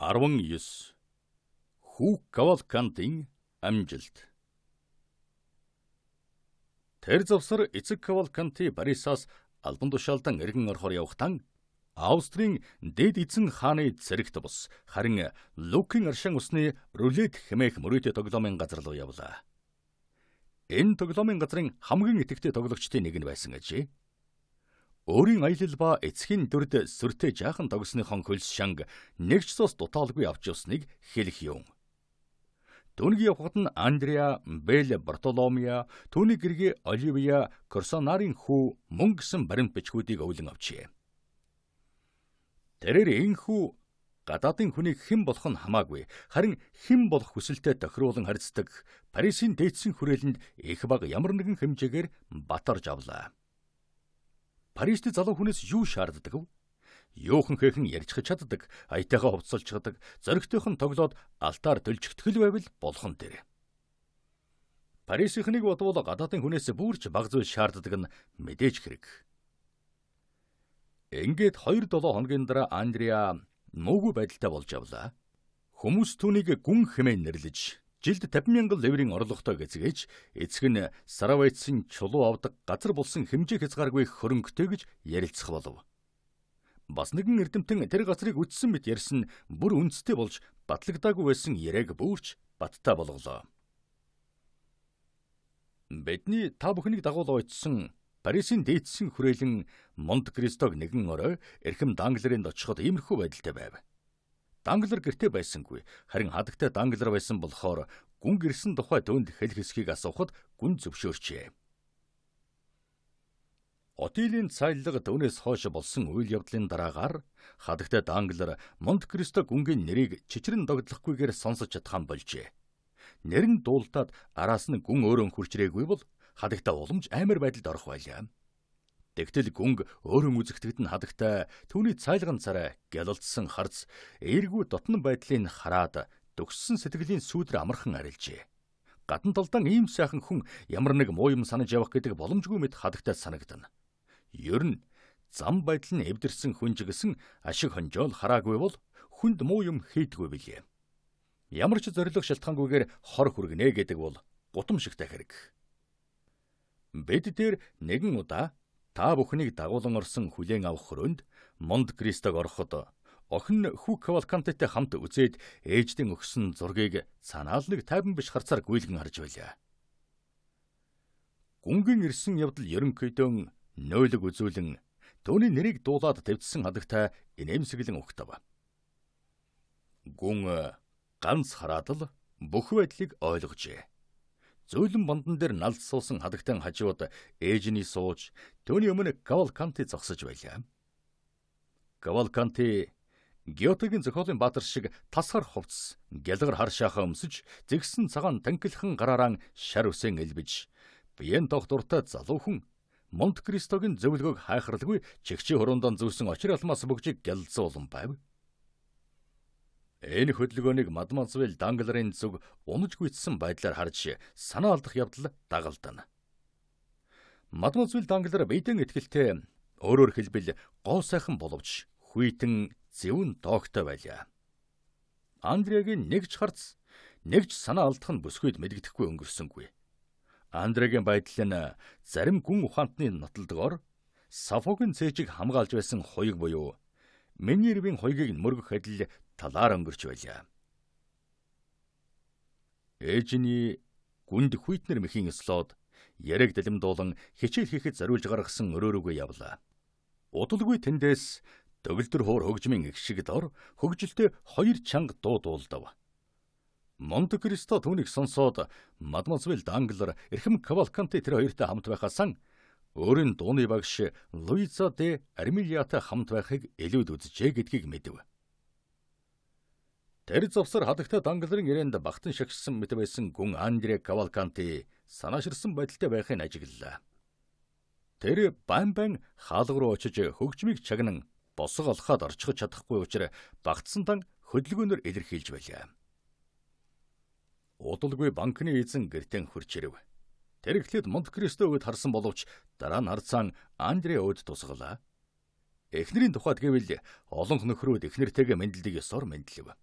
19. Хүү Кавалкантын амжилт. Тэр завсар эцэг Кавалканти Парисаас албан тушаалдан эргэн орохоор явахдаа Австрийн дэд эзэн хааны зэрэгт бус харин Лукийн аршин усны рулет хэмээх мөрөөдө тоглоомын газар руу явлаа. Энэ тоглоомын газрын хамгийн идэвхтэй тоглогчдын нэг нь байсан ажээ. Өөрийн аялал ба эцгийн дүрд сүртэй жаахан тогсныхон хөлс шанг нэгч цус дутаалгүй авч явсныг хэлэх юм. Түүнийг явахад нь Андреа Бел Бартоломео, түүний гэргээ Оливия Корсонарын хүү мөн гэсэн баримт бичгүүдийг өвлөн авчээ. Тэрээр энхүү гадаадын хүнийг хэн болох нь хамаагүй, харин хэн болох хүсэлтэд тохируулан харьцдаг Парисын дээдсэн хүрээлэнд их баг ямар нэгэн хэмжээгээр батарж авлаа. Парист залуу хүнээс юу шаарддаг вэ? Юухан хэхэн ярьцгаж чаддаг, аятайгаа хувцалж чаддаг, зоригтойхон тоглоод алтаар төлжигтгэл байвал болгон дээр. Парисийнхнийг бодвол гадаадын хүнээс бүрч баг зүйл шаарддаг нь мэдээж хэрэг. Ингээд 2-7 хоногийн дараа Андреа муугүй байдалтай болж явлаа. Хүмүүс түүнийг гүн хэмээн нэрлэж, жилд 50,000 леврийн орлоготой гэцгээж, эцэг нь Саравайцын чулуу авдаг газар болсон хэмжээ хязгааргүй хөрөнгөтэй гэж ярилцах болов. Бас нэгэн эрдэмтэн тэр газрыг үтсэн мэт ярьсан бүр үндэстэй болж батлагдаагүй байсан яриаг бүрч баттай болголоо. Бидний та бүхнийг дагуулж очсон Парисын дээдсэн хүрээлэн Монте Кристог нэгэн орой эрхэм Данглерынд очиход иймэрхүү байдалтай байв. Данглер гэртээ байсангүй, харин хадагтай Данглер байсан болохоор гүн гэрсэн тухай түүнд хэл хэсгийг асуухад гүн зөвшөөрчээ. Отилийн цайлга түүнээс хойш болсон үйл явдлын дараагаар хадагтай Данглер Монте Кристо гүнгийн нэрийг чичрэн догдлохгүйгээр сонсож чадхан болжээ. Нэр нь дуулдаад араас нь гүн өөрөө хурчрээгүй бол хадагтай уламж амар байдалд орох байлаа. Тэгтэл гүнг өөрөө үзэгдэгд нь хадагтай түүний цайлган царай гялалдсан харц эергүй дотн байдлыг хараад төгссөн сэтгэлийн сүйдэр амархан арилжээ. Гадна талдан ийм сайхан хүн ямар нэг муу юм санаж явах гэдэг боломжгүй мэт хадагтай санагдана. Ер нь зам байдал нь эвдэрсэн хүн ч гэсэн ашиг хонжоол хараагүй бол хүнд муу юм хийдгүй билээ. Ямар ч зориг шалтгаангүйгээр хор хүргэнэ гэдэг бол гутамшигтай хэрэг. Бид дээр нэгэн удаа та бүхнийг дагуулan орсон хүлээн авах хөрөнд Монте Кристог ороход охин хүү Кавалкантитай хамт үзээд ээждэн өгсөн зургийг санаал нэг тайван биш харцаар гүйлгэн харж байлаа. Гүнгийн ирсэн явдал ерөнхийдөө нойлог үзүүлэн түүний нэрийг дуулаад тавьдсан хадагтай инээмсэглэн өгтөв. Гүн ганц хараад л бүх байдлыг ойлгожээ. Зөөлөн бандан дээр налд суусан хадагтай хажууд ээжний сууж түүний өмнө Кавалканти зогсож байлаа. Кавалканти Гётегийн зохиолын баатар шиг тасгар хувцас, гялгар хар шахаа өмсөж, зэгсэн цагаан танхилхан гараараа шар үсэн элбэж, биеэн тогт дуртай залуу хүн Монте Кристогийн зөвлөгөөг хайхралгүй чигчээ хуруундаа зүүсэн очир алмаас бөгжиг гялалзсан улам байв. Энэ хөдөлгөөнийг мадмуазель Данглерын зүг унаж гүйцсэн байдлаар харж санаа алдах явдал дагалдана. Мадмуазель Данглер биедэн итгэлтэй өөрөөр хэлбэл гоо сайхан боловч хүйтэн зөвөн доогтой байлаа. Андреагийн нэгж харц, нэгж санаа алдах нь бүсгүйд мэдэгдэхгүй өнгөрсөнгүй. Андреагийн байдал нь зарим гүн ухаантны нотолдгоор Сафогийн цээжийг хамгаалж байсан хуйг буюу Менервийн хуйгийг мөргөх адил талаар өнгөрч байлаа. Ээжний гүнд хүйтнэр мэхийн өслөөд яриг далимдуулан хичээл хийхэд зориулж гаргасан өрөөрөөгөө явлаа. Удалгүй тэндээс төгөлдөр хуур хөгжмийн их шиг дор хөгжилтэй 2 чанга дуу дуулдав. Монте Кристо түүнийг сонсоод мадмуазель Данглер эрхэм Кавалканти тэр хоёртой хамт байхаасан өөрийн дууны багш Луиза де Армилиатай хамт байхыг илүүд үзжээ гэдгийг мэдэв. Тэр завсар хадагтай Данглерын ирээнд багтан шагшсан мэт байсан гүн Андре Кавалканти санааширсан байдалтай байхыг ажиглалаа. Тэр байн хаалга руу очиж хөгжмийг чагнан босго алхаад орчиход чадахгүй учраас багтсандан хөдөлгөөнөөр илэрхийлж байлаа. Удалгүй банкны эзэн гэртэн хурж ирэв. Тэр эхлээд Монте Кристо өд харсан боловч дараа нь харцаан Андре өд тусгалаа. Эхнэрийн тухайд гэвэл олон нөхрүүд эхнэртэйгээ мэдлдэг ёсоор мэдлэв.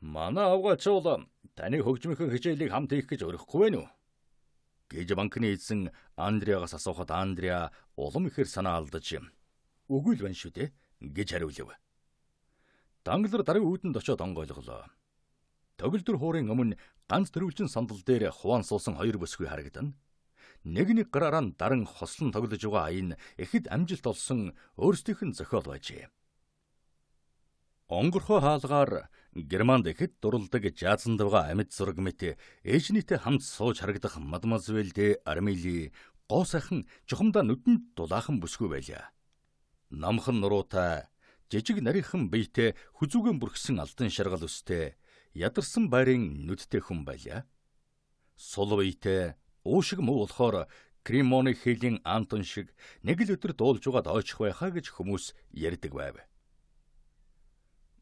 Манай авгаачвал таны хөгжмийнхөө хичээлийг хамт хийх гэж өрөхгүй байна уу? Гэж банкны эзэн Андреагаас асуухад Андреа улам ихээр санаа алдаж үгүй л байна шүү дээ гэж хариулв. Данглар даруй үүдэнд очиод онгойлголоо. Төгөлдөр хуурын өмнө ганц төрүүлжин сандал дээр хуван суусан хоёр бүсгүй харагдана. Нэг гараараа даран хослон тоглож байгаа аян ихэд амжилт олсон өөрсдийнх нь зохиол байжээ. Онгорхоо хаалгаар Германд ихэд дурладаг жаазан давга амьд зураг мэт ээжнийтэй хамт сууж харагдах мадемуазель де Армели гоо сайхан чухамдаа нүдэнд дулаахан бүсгүй байлаа. Намхан нуруутай, жижиг нарийнхан биетэй хүзүүгэн бүрхсэн алтан шаргал өстэй, ядарсан байрын нүдтэй хүн байлаа. Сул биетэй, уушиг муу болохоор Кремоны хийлийн Антон шиг нэг л өдөр дуулж угаад ойчих байхаа гэж хүмүүс ярьдаг байв.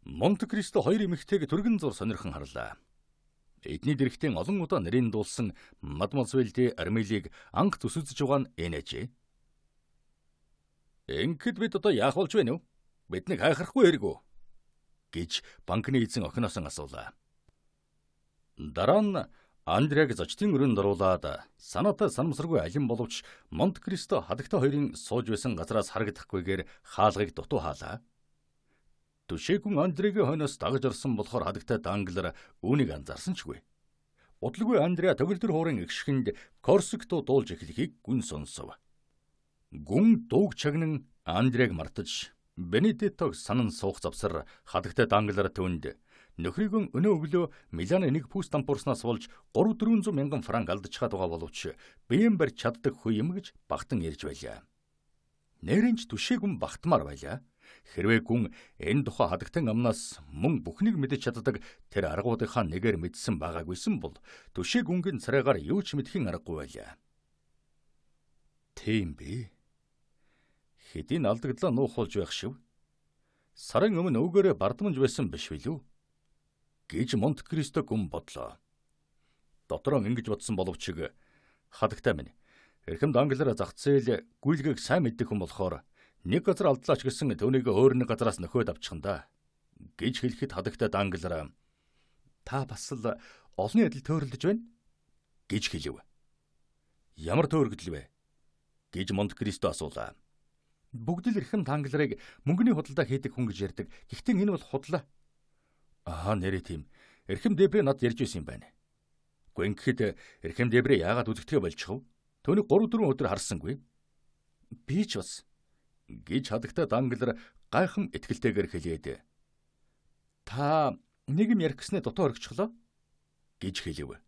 Монте Кристо хоёр эмэгтэйг түргэн зур сонирхон харлаа. Эдний дэрэгтийн олон удаа нэрийн дуулсан мадемуазель де Армелиг анх төсөөлж байгаа нь энэжээ. Ингээд бид одоо яах болж байна вэ? Биднийг хайхрахгүй хэрэггүй гэж банкны эзэн охиноос асуулаа. Дараа нь Андреаг зочдын өрөөнд оруулаад санаатай санамсаргүй алин боловч Монте Кристо хадагтай хоёрын сууж байсан газраас харагдахгүйгээр хаалгыг дутуу хаалаа. Түшээгүн Андрегийн хойноос дагаж орсон болохоор хадагтай Данглар үүнийг анзаарсан чгүй. Удалгүй Андреа төгөлдөр хуурын эгшхэнд Корсикто дуулж эхлэхийг гүн сонсов. Гүн дууг чагнан Андреаг мартаж Бенедеттог санан суух завсар хадагтай Данглар төвөнд нөхрийгөө өнөө өглөө Миланы нэг пүүс тампуурснаас болж 3-400 мянган франк алдчихад байгаа боловч биеэн барь чаддаг хүй юм гэж багтан ярьж байлаа. Нэрэнч түшээгүн багтмаар байлаа. Хэрвээ гүн энэ тухай хадагтан амнаас мөн бүхнийг мэдэж чаддаг тэр аргуудынхаа нэгээр мэдсэн байгаагүйсэн бол түшээгүнгийн царайгаар юу ч мэдхийн аргагүй байлаа. Тийм би. Хэдийн алдагдлаа нуухулж байх шив. Сарын өмнө өвгөрөө бардамж байсан биш билүү? Гэж Монте Кристо гүн бодлоо. Дотроо ингэж бодсон боловч хадагтай минь эрхэм Данглар зах зээл гүйлгээг сайн мэддэг хүн болохоор нэг газар алдлаач гэсэн түүнийг өөр нэг газараас нөхөөд авчихна да гэж хэлэхэд хадагтай Данглар та бас л олонний адил төөрөлдөж байна гэж хэлв. Ямар төөргөдөл вэ? Гэж Монте Кристо асуулаа. Бүгд л эрхэм Дангларыг мөнгөний худалдаа хийдэг хүн гэж ярьдаг. Гэхдээ энэ бол худлаа. Аа нэрээ тийм. Эрхэм Дебрэ над ярьж байсан юм байна. Гүнгэхэд эрхэм Дебрэ яагаад үзэгдэхэ болчихв? Түүнийг 3-4 өдөр харсангүй. Би ч бас гэж хадагтай Данглар гайхан итгэлтэйгээр хэлээд та нэг юм ярих гэснээ дутуу оргичлоо гэж хэлв.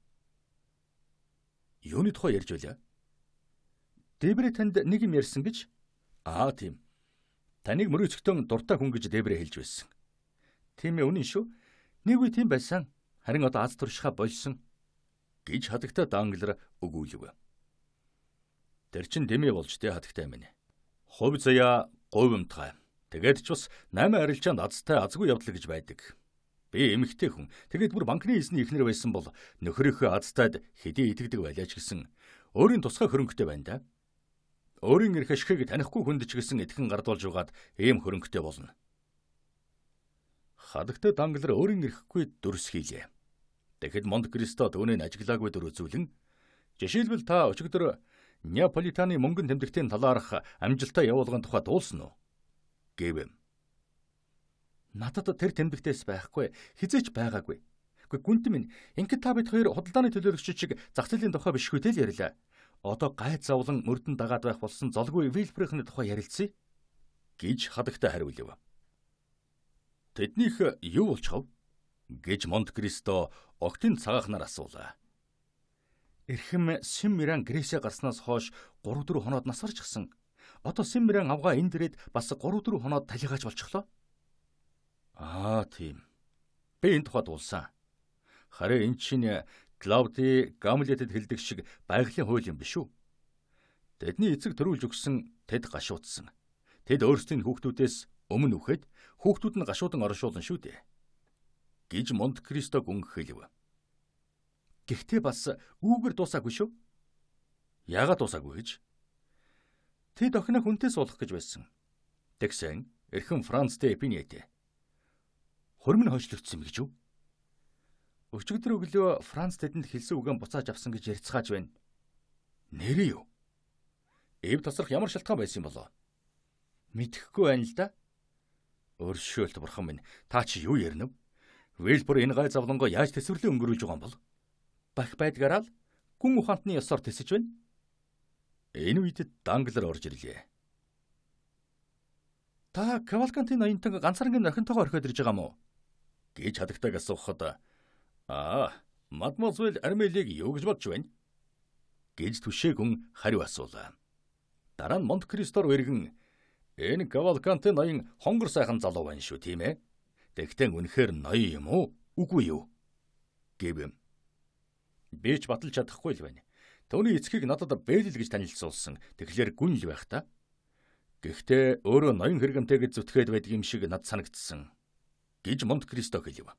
Юуны тухай ярьж байлаа? Дебрэ танд нэг юм ярьсан гэж? Аа тийм. Таныг мөрөөцгтөн дуртай хүн гэж Дебрэ хэлж байсан. Тийм ээ үнэн шүү. Нэг үе тийм байсан. Харин одоо аз туршихаа болсон гэж хадагтай Данглар өгүүлв. Тэр чин дэмий болж тэ хадагтай минь. Хувь заяа говьмтгай. Тэгээд ч бас 8 арилжаанд азтай азгүй явдал гэж байдаг. Би эмэгтэй хүн. Тэгээд бүр банкны эзний эхнэр байсан бол нөхрийнхөө азтайд хэдий итгэдэг байлаач гэсэн өөрийн тусгай хөрөнгөтэй байна да. Өөрийн эрх ашигыг танихгүй хүнд ч гэсэн итгэн гардуулж угаад ийм хөрөнгөтэй болно. Хадагтай Данглар өөрийн эрхгүй дүрс хийлээ. Тэгэхэд Монте Кристо түүнийг ажиглаагүй дүр үзүүлэн жишээлбэл та өчигдөр Неаполитаны мөнгөн тэмдэгтийн талаарх амжилттай явуулгын тухай дуулсан уу? Гэв. Надад тэр тэмдэгтээс байхгүй, хизээч байгаагүй. Гэхдээ гүнт минь ингээд та бид хоёр худалдааны төлөөлөгч шиг зах зээлийн тухай бишгүй тэл ярьлаа. Одоо гайд завлан мөрдөн дагаад байх болсон золгүй Вилфрихны тухай ярилцъя гэж хадагтай хариулв. Тэднийх юу болчихов? Гэж Монте Кристо огтын цагаахнаар асуулаа. Эрхэм Симмиран Грээсээ гарснаас хойш 3-4 хоноод насарчихсан. Одоо Симмиран авгаа энд ирээд бас 3-4 хоноод талигаач болчихлоо. Аа тийм. Би энэ тухай дуулсан. Харин энэ чинь Клауди Гамлетэд хэлдэг шиг байгалийн хууль юм биш үү? Тэдний эцэг төрүүлж өгсөн тэд гашуудсан. Тэд өөрсдийн хүүхдүүдээс өмнө үхэд хүүхдүүд нь гашуудан оршуулна шүү дээ. Гэж Монте Кристо гүн хэлв. Гэхдээ бас үүгээр дуусаагүй шүү. Яагаад дуусаагүй гэж? Тэд охиноо хүнтэй суулгах гэж байсан. Тэгсэн эрхэм Франц де Эпиньете. Хөрмөн хойшлогдсон юм гэж юу? Өчигдөр өглөө Франц тэдэнд хэлсэн үгэн буцааж авсан гэж ярьцгааж байна. Нэрээ юу? Эв тасрах ямар шалтгаан байсан юм болоо? Мэдэхгүй байна л да. Өршөөлт бурхан минь, та чи юу ярина вэ? Вэлбэр энэ гай завлангоо яаж тэсвэрлэн өнгөрүүлж байгаа юм бол? Бах байдгаараа л гүн ухаантны ёсоор тэсэж байна. Энэ үед Данглер орж ирлээ. Та Кавалкантын ноёнтойгоо ганцаархан нохинтойгоо орхиод ирж байгаа мó? Гэж хадагтайг асуухад мадемуазель Армелиг юу гэж бодж байна? Гэж түшээгүн хариу асуулаа. Дараа нь Монт Кристоор өргөн энэ Кавалкантын ноён хонгор сайхан залуу байна шүү, тийм ээ? Тэгтээ үнэхээр ноён юм уу? Үгүй юу? Гэв. Би ч баталж чадахгүй л байна. Төвний эцгийг надад Бэлл гэж танилцуулсан. Тэгэхээр гүн л байх та. Гэхдээ өөрөө ноён хэрэгэмтэй гэж зүтгээд байдаг юм шиг над санагдсан. Гэж Монт Кристо хэлв.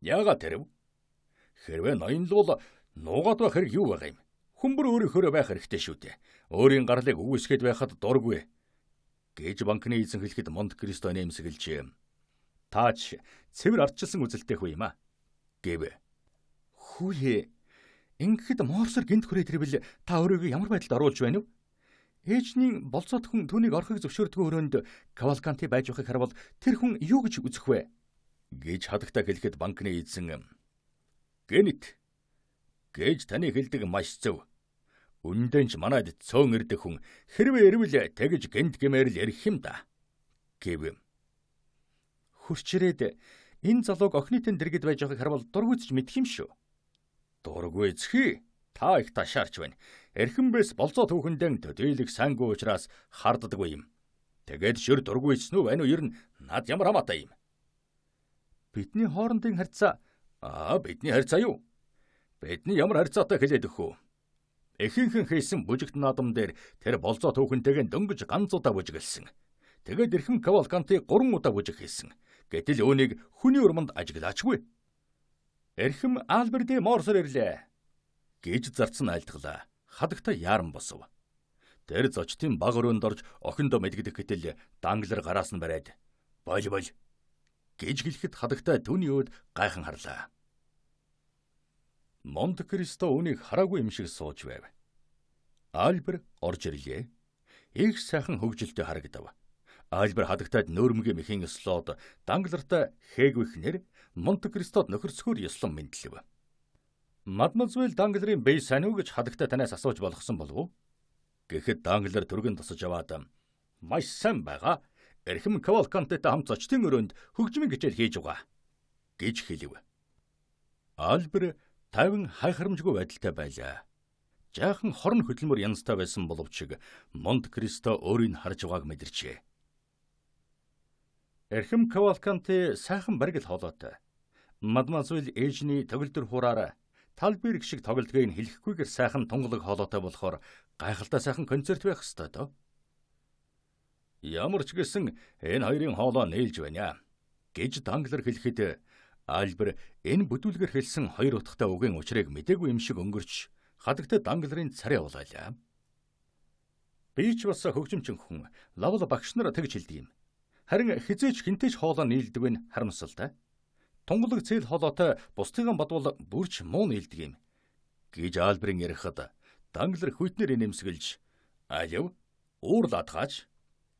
Яагаад тэрв? Хэрвээ ноён л бол нуугаад байх хэрэг юу байгаа юм? Хүмбэр өөрийнхөө байх хэрэгтэй шүү дээ. Өөрийн гарлыг үгүйсгээд байхад дургүй. Гэж банкны эзэн хэлэхэд Монт Кристо нэмсэглэжээ. Таач цэвэр ардчилсан үзэлтэй хүү юм аа. Гэв. Хүүе. Ингэхэд Морсер гинт хүрээд ирвэл та өөрийгөө ямар байдалд оруулж байна вэ? Ээжний болцоод хүн түүнийг орхиг зөвшөөрдгөө өрөөнд Кавалканти байж байхыг харвал тэр хүн юу гэж үзэх вэ? Гэж хадагтаа хэлэхэд банкны эзэн гэнэт гэж таны хэлдэг маш зөв. Үндэнч манайд цөөн ирдэг хүн хэрвээ ирвэл тэгж гэнт гэмээр л ярих юм да. Гэв. Хурчрээд энэ залууг охинытэн дэргэд байж байгааг харвал дургүйцж мэдх юм шүү. Дургүйцхий. Та их ташаарч байна. Эрхэмбэс болцоо түүхэндэн төдийлөх сангүй учраас харддаггүй юм. Тэгээд шир дургүйцсэн үү байна уу? Ер нь над ямар хамаатай юм? Бидний хоорондын харьцаа бидний харьцаа юу? Бидний ямар харьцаатай хэлээд өгөх үү? Эхийнхэн хийсэн бүжигт наадам дээр тэр болцоо түүхэнтэйгээ дөнгөж ганц удаа бүжиглсэн. Тэгээд эрхэм Кавалканти 3 удаа бүжиг хийсэн. Гэтэл үүнийг хүний урманд ажиглаачгүй. Эрхэм Альберт Морсер ирлээ. Гэж зарцсан айлтглаа. Хадагта яаран босов. Тэр зочдын баг өрөөнд орж охиндоо мэдгдэх гэтэл Данглер гараас нь бариад бол гэж хэлэхэд хадагта түүний өөд гайхан харлаа. Монт Кристо үүнийг хараагүй юм шиг сууж байв. Альбер орж ирлээ. Их сайхан хөгжилтэй харагдав. Альбер хадагтад нөөрмгийн мэхийн ёслоод Данглертай хээгвэхнэр Монт Кристод нөхөрсгөр ёслон мэдлэв. Мадемуазель Данглерийн бие сайн уу гэж хадагтай танаас асууж болгосон болов уу? Гэхэд Данглер түргэн тосож аваад маш сайн байгаа. Эрхэм Кавалкантитай хамт зочдын өрөөнд хөгжмийн хичээл хийж байгаа гэж хэлв. Альбер тавин хайхрамжгүй байдалтай байлаа. Жаахан хорн хөдөлмөр янзтай байсан боловч Монт Кристо өөрийг харж байгааг мэдэрчээ. Эрхэм Кавалканти сайхан баригл хоолойтой. Мадемуазель ээжний төгөлдөр хураар Талберг шиг тоглодгийг хэлэхгүйгээр сайхан тунгалаг хоолойтой болохоор гайхалтай сайхан концерт байх ёстой доо. Ямар ч гэсэн энэ хоёрын хоолой нээлж байна гэж Данглер хэлэхэд Альбер энэ бүдүүлгээр хэлсэн хоёр утгатай үгийн учрыг мдээгүй юм шиг өнгөрч хадагтай Данглерын царай улаалаа. Би ч бас хөгжимчин хүн лавл багш нар тэгж хэлдэг юм. Харин хизээч хинтээч хоолой нийлдэг нь харамсалтай. Тунгалаг цээл хоолойтой бусдыгаа бодвол бүрч муу нийлдэг юм гэж Альберын ярихад Данглер хүйтнэр нэмсгэлж "Алив, уурлаад гаач"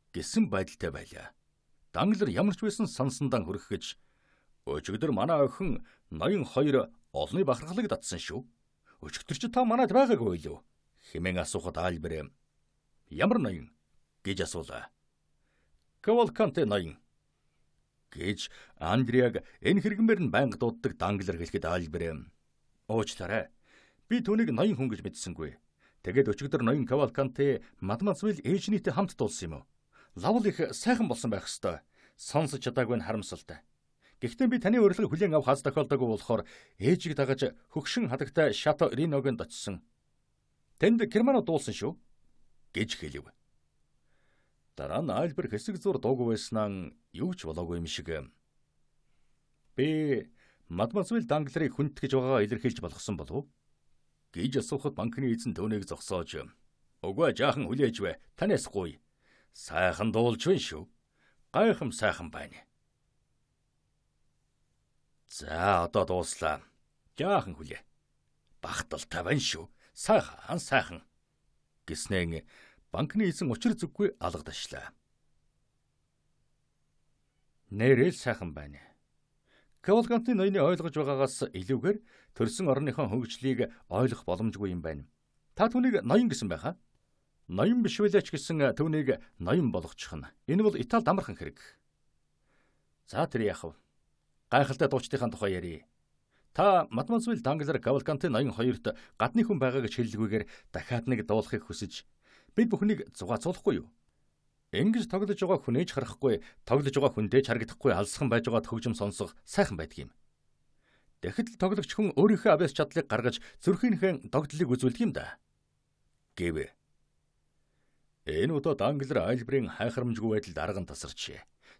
гэсэн байдалтай байлаа. Данглер ямар ч байсан сансандан хүрэх гэж "Өчигдөр манай охин ноён 2 олны бахархлыг татсан шүү. Өчигдөр чи та манайд байгаагүй юу?" хэмээн асуухад Альбер "Ямар ноён?" гэж асуулаа. "Кавалканти ноён" гэж Андреаг энэ хэрэгмээр нь байнга дууддаг Данглер хэлэхэд Альбер "Уучлаарай. Би түүнийг ноён хүн гэж мэдсэнгүй. Тэгээд өчигдөр ноён Кавалканти мадемуазель ээжнийтэй хамт дуулсан юм уу? Лавл их сайхан болсон байх ёстой. Сонсож чадаагүй нь харамсалтай. Гэхдээ би таны урилгыг хүлээн авах хаз тохиолдоогүй болохоор ээжийг дагаж хөгшин хадагтай Шато Риногонд очсон. Тэнд Германод дуулсан шүү" гэж хэлв. Дараа нь Альбер хэсэг зур дуугүй байснаа юу ч болоогүй юм шиг. "Би мадемуазель Данглерыг хүндэтгэж байгаагаа илэрхийлж болгосон болов уу?" гэж асуухад банкны эзэн төвнийг зогсоож "Үгүй жаахан хүлээж бай. Танаас гуй. Сайхан дуулж байна шүү. Гайхам сайхан байна." За одоо дууслаа. Жаахан хүлээ. Багталтай байна шүү. Сайхан гэснээр банкны эзэн учир зүггүй алгадашлаа. Нэрэл сайхан байна. Кавалкантны ноёны ойлгож байгаагаас илүүгээр төрсөн орныхон хөгжлийг ойлгох боломжгүй юм байна. Та түүнийг ноён гэсэн байхаа? Ноён биш үлээч гэсэн түүнийг ноён болгочихно. Энэ бол Италид амархан хэрэг. За тэр яах вэ? Гайхалтай дуучдынхаа тухай ярий. Та Мадемуазель Данглер Кавалкантын ноён хоёрт гадны хүн байгаа гэж хэллэгүйгээр дахиад нэг дуулахыг хүсэж бид бүхнийг зугаацуулахгүй юу? Ингэж тоглож байгаа хүнээж харахгүй, тоглож байгаа хүндээж харагдахгүй алсхан байж байгаад хөгжим сонсох сайхан байдаг юм. Тэгэхэд л тоглогч хүн өөрийнхөө авяас чадлыг гаргаж зүрхийнхээ догдлыг үзүүлдэг юм да. Гэвэ. Энэ удаа Данглер Альбрийн хайхрамжгүй байдалд арган тасарч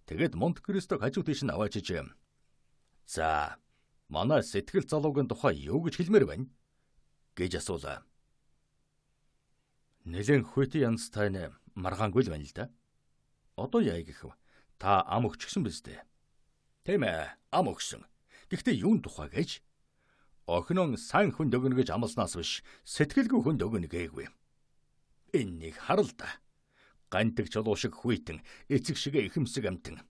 тэгээд Монте Кристог хажуу тийш нь аваачиж за манай сэтгэл залуугийн тухай юу гэж хэлмээр байна гэж асуулаа. Нэлен хүйти янзтай маргаангүй л байна л да. Одоо яа гэхв? Та ам өгчихсөн биз дээ. Тийм ээ, ам өгсөн. Гэхдээ юун тухай гэж? Охин нь сайн хүнд өгнө гэж амласнаас биш, сэтгэлгүй хүнд өгнө гээгүй. Энийг харал да. Гантэг чулуу шиг хүйтэн, эцэг шигэ ихэмсэг амтэн.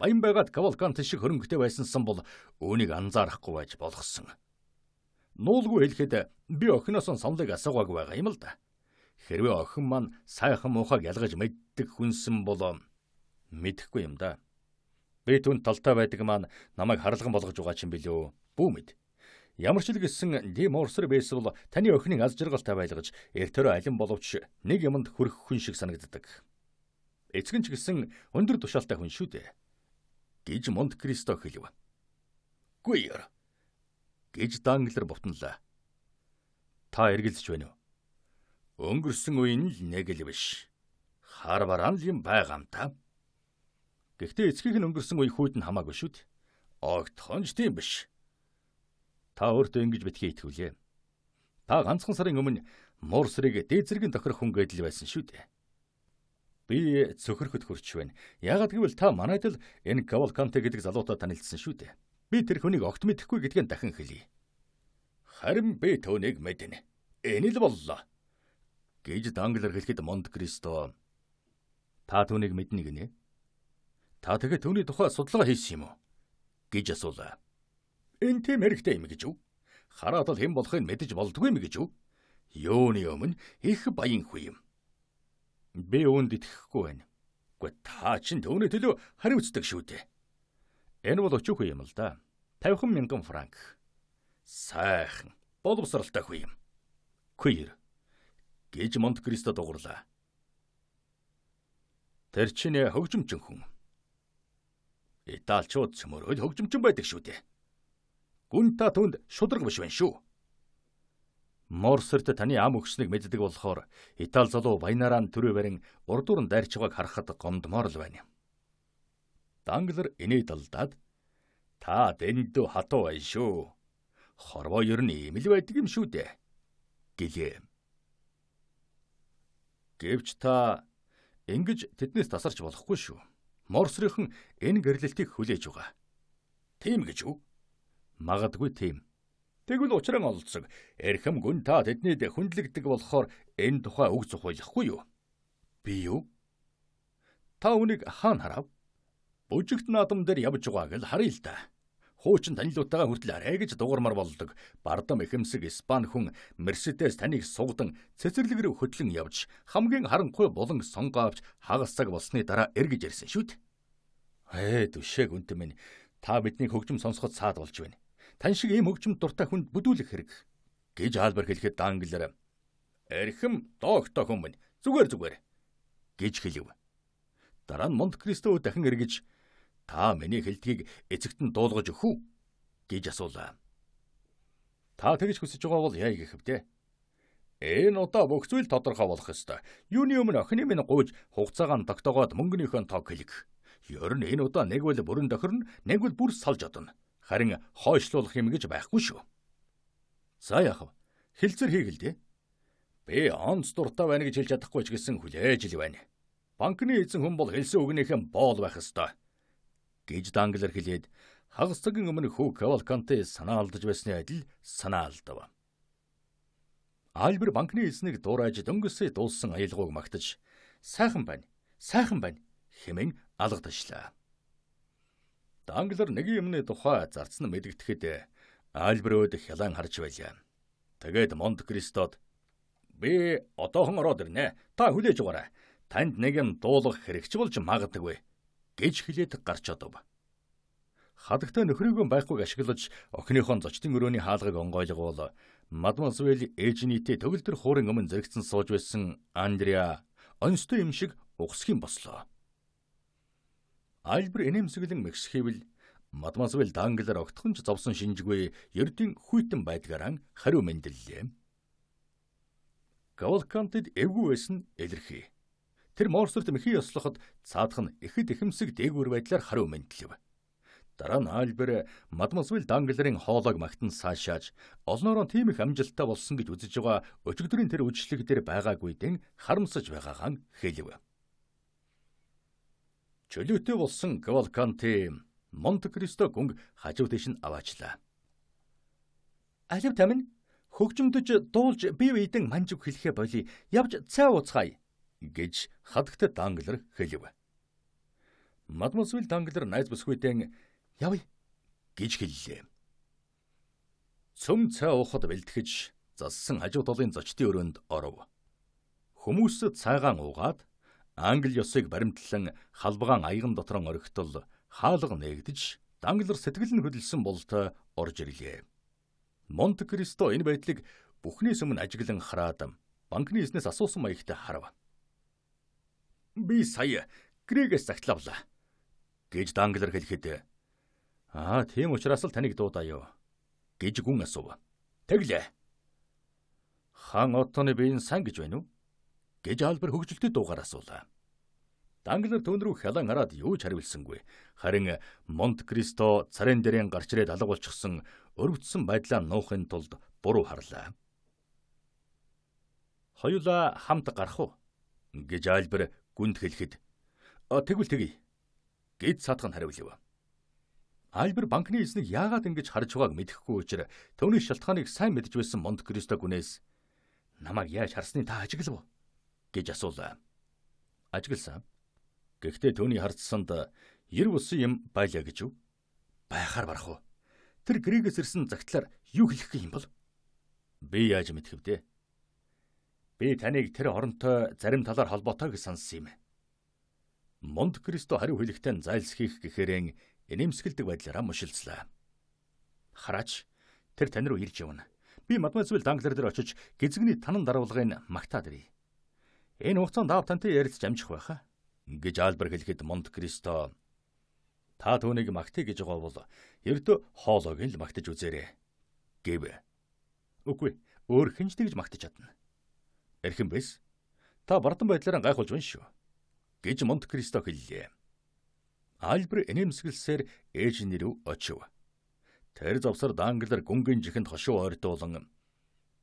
Баян байгаад Кавалкант шиг хөрөнгөтэй байсансан бол үүнийг анзаарахгүй байж болгосон. Нуулгүй хэлэхэд би охиноос саналыг асуугаагүй байгаа юм л да. Хэрвээ охин маань сайхан муухайг ялгаж мэддэг хүнсэн бол мэдэхгүй юм да. Би түн талтай байдаг маань намайг харлган болгож байгаа ч юм билүү. Бүү мэд. Ямар ч л гэсэн Диморсер бэйсвэл таны охиныг аз жаргалтай байлгаж эртөө алин боловч нэг юмд хүрэх хүн шиг санагддаг. Эцэг нь ч гэсэн өндөр тушаалтай хүн шүү дээ. Гэж Монте Кристо хэлв. Гүйэр. Гэж Данглер бутналаа. Та эргэлзэж байна уу? Өнгөрсөн үеийн л нэг л биш. Харваран л юм байгаа юм та. Гэхдээ эцгийг нь өнгөрсөн үе хүйд нь хамаагүй шүү дээ. Огтхонж тийм биш. Та өөртөө ингэж битгий итгүүлээ. Та ганцхан сарын өмнө Морсрыг дээд зэргийн тохирох хүн гэдэл байсан шүү дээ. Би цөхөрөхөд хүрч байна. Яагаад гэвэл та манайд л энэ Кавалканте гэдэг залуутай танилцсан шүү дээ. Би тэр хүнийг огт мэдэхгүй гэдгийг дахин хэлье. Харин би түүнийг мэднэ. Энэ л боллоо. Гэж Данглер хэлэхэд Монте Кристо та түүнийг мэднэ гинэ. Та тэгээд түүний тухай судалгаа хийсэн юм уу? Гэж асуулаа. Энэ тийм хэрэгтэй юм гэж үү? Хараад л хэн болохыг мэдэж болдгүй юм гэж үү? Юуны өмнө их баян хүү юм. Би үүнд итгэхгүй байна. Гэхдээ та чинь түүний төлөө хариуцдаг шүү дээ. Энэ бол өчүүх юм л да. 50,000 франк. Сайхан, боловсралтай хүү юм. Күер. Гэж Монте Кристо дугурлаа. Тэр чинь хөгжимчин хүн. Италичууд ч мөрөд хөгжимчин байдаг шүү дээ. Гүн та түнд шудраг биш байна шүү. Морсерт таны ам өгснэг мэддэг болохоор Итали залуу баянараа төрөө барин урдуур нь дайрч байгааг харахад гомдмоор л байна. Данглер инээ далдаад та дэндүү хатуу байна шүү. Хорвоо ер нь ийм л байдаг юм шүү дээ. Гэлээ. Гэвч та ингэж тэднээс тасарч болохгүй шүү. Морсрийнхан энэ гэрлэлтийг хүлээж байгаа. Тийм гэж үү? Магадгүй тийм. Тэгвэл учран олцог. Эрхэм гүн та тэднийд хүндлэгдэг болохоор энэ тухай үг зохиолохгүй юу? Би юу? Та үнийг хаана харав? Бүжигт наадам дээр явж байгааг л харъя л да. Хуучин танилуутайгаа хүртэл арай гэж дуурмар болдог. Бардам эхэмсэг Испани хүн Мерседес таныг сугдан цэцэрлэг рүү хөтлөн явж хамгийн харанхуй булан сонгоо авч хагас цаг болсны дараа эргэж ирсэн шүү дээ. Түшээг үнтэн минь та бидний хөгжим сонсоход саад болж байна. Тань шиг ийм хөгжимд дуртай хүнд бүдүүлэх хэрэг гэж Альбер хэлэхэд Данглер эрхэм доогтой хүн минь зүгээр гэж хэлв. Дараа нь Монте Кристо дахин эргэж та миний хэлтгийг эцэгт нь дуулгаж өгөх үү гэж асуулаа. Та тэгж хүсэж байгаа бол яа гэх вэ? Энэ удаа бүх зүйл тодорхой болох ёстой. Юуны өмнө охины минь гуйж хугацаагаа нь тогтоогоод мөнгөнийхөө тоог хэлэх. Ер нь энэ удаа нэг бол бүрэн тохирно, нэг бол бүр салж одно. Харин хойшлуулах юм гэж байхгүй шүү. За яах вэ? Хэлцэр хийгээл дээ. Би онц дуртай байна гэж хэлж чадахгүй ч гэсэн хүлээж л байна. Банкны эзэн хүн бол хэлсэн үгнийхэн боол байх ёстой. Гэж Данглер хэлээд Хагас цагийн өмнө хүү Кавалканти санаа алдаж байсны адил санаа алдав. Альбер банкны эзнийг дуурайж дөнгөсөө дуулсан аялгауг магтаж сайхан байна хэмээн алга ташлаа. Данглер нэг юмны тухай зарцсан мэдгэдэхэд Альберөд хялан харж байлаа. Тэгээд Монте Кристод би одоохон ороод ирнэ. Та хүлээж угаарай. Танд нэг юм дуулах хэрэгч болж магадгүй гэж хэлээд гарч одов. Хадагтай нөхрийгөө байхгүйг ашиглаж охиныхон зочдын өрөөний хаалгыг онгойлгоол мадмуазел Эжените төгөлдөр хуурын өмнө зэрэгцэн сууж байсан Андреа онцтой юм шиг угсхийн бослоо. Альбер энэмсэглэн мэгсхэвэл мадмуазел Данглер огтхонч зовсон шинжгүй ердийн хүйтэн байдгаараа хариу мэндэллээ. Кавалкантид эвгүй байсан илэрхий. Тэр Морсерт мэхий ёслоход цаадах нь ихэд ихэмсэг дээгүүр байдлаар хариу мэндэлв. Дараа нь Альбер мадмуазел Данглерийн хоолойг магтан саашааж олноороо тийм их амжилттай болсон гэж үзэж байгаа өчигдрийн тэр үжиглэг дээр байгаагүйдэн харамсаж байгаагаан хэлв. Чөлөөтэй болсон Кавалканти Монте Кристо гүнг хажуу тийш нь аваачлаа. Алив тамин хөгжимдөж дуулж бие биедэн манжиг хэлхэ боли явж цай ууцгаая гэж хадагтай Данглер хэлв. Мадмуазел Данглер найз бүсгүйдэн явъя гэж хэллээ. Цөм цай уухад бэлтгэж зассан хажуу толын зочдын өрөөнд оров. Хүмүүс цайгаан уугаад англи ёсыг баримтлан халбгаан аяган дотор орхитол хаалга нээгдэж Данглер сэтгэл нь хөдөлсөн бололтой орж ирлээ. Монте Кристо энэ байдлыг бүхнээс өмнө ажиглан хараад банкны эзнээс асуусан маягтай харав. Би сая Грегээс загтлавлаа гэж Данглер хэлэхэд тийм учраас л таныг дуудаа юу гэж гүн асуув. Тэглээ. Хаан Оттоны биеийн сан гэж байна уу? Гэж Альбер хөгжилтэй дуугаар асуулаа. Данглер түүн рүү хялан хараад юу ч хариулсангүй. Харин Монте Кристо царайн дээрэн гарч ирээд алга болчихсон өрөвдсөн байдлаа нуухын тулд буруу харлаа. Хоёулаа хамт гарах уу гэж Альбер гүнд хэлэхэд тэгвэл тэгье гэж цаадах нь хариулв. Альбер банкны эзнийг яагаад ингэж харж байгааг мэдэхгүй учраас түүний шалтгааныг сайн мэдж байсан Монте Кристо гүнээс намайг яаж харсны та ажиглав гэж асуулаа. Ажигласан. Гэхдээ түүний харцсанд ер бусын юм байлаа гэж үү? Байхаар барах уу? Тэр Грегээс ирсэн загтлаар юу хэлэх юм бол? Би яаж мэдэх вэ? Би таныг тэр оронтой зарим талаар холбоотой гэж сонссон юм. Монте Кристо хариу хэлэхдээ зайлсхийх гэхээрэн энэмсгэлдэг байдлаараа мушилцлаа. Хараач, тэр тань руу ирж явна. Би мадмуазел Данглер дээр очиж гизгний танан дарвалгыг магтаад ирье. Энэ хугацаанд аав тантай ярилцж амжих байхаа гэж Альбер хэлэхэд Монте Кристо та түүнийг магтъя гэж байгаа бол ердөө хоолойг л магтаж үзээрэй гэв. Үгүй, өөр хинж тэгж магтаж чадна. Эрхэм бэс. Та бардам байдлаараа гайхуулж байна шүү гэж Монте Кристо хэллээ. Альбер энэмсгэлсээр ээжний рүү очив. Тэр завсар Данглер гүнгийн жихэнд хошуу ойртуулан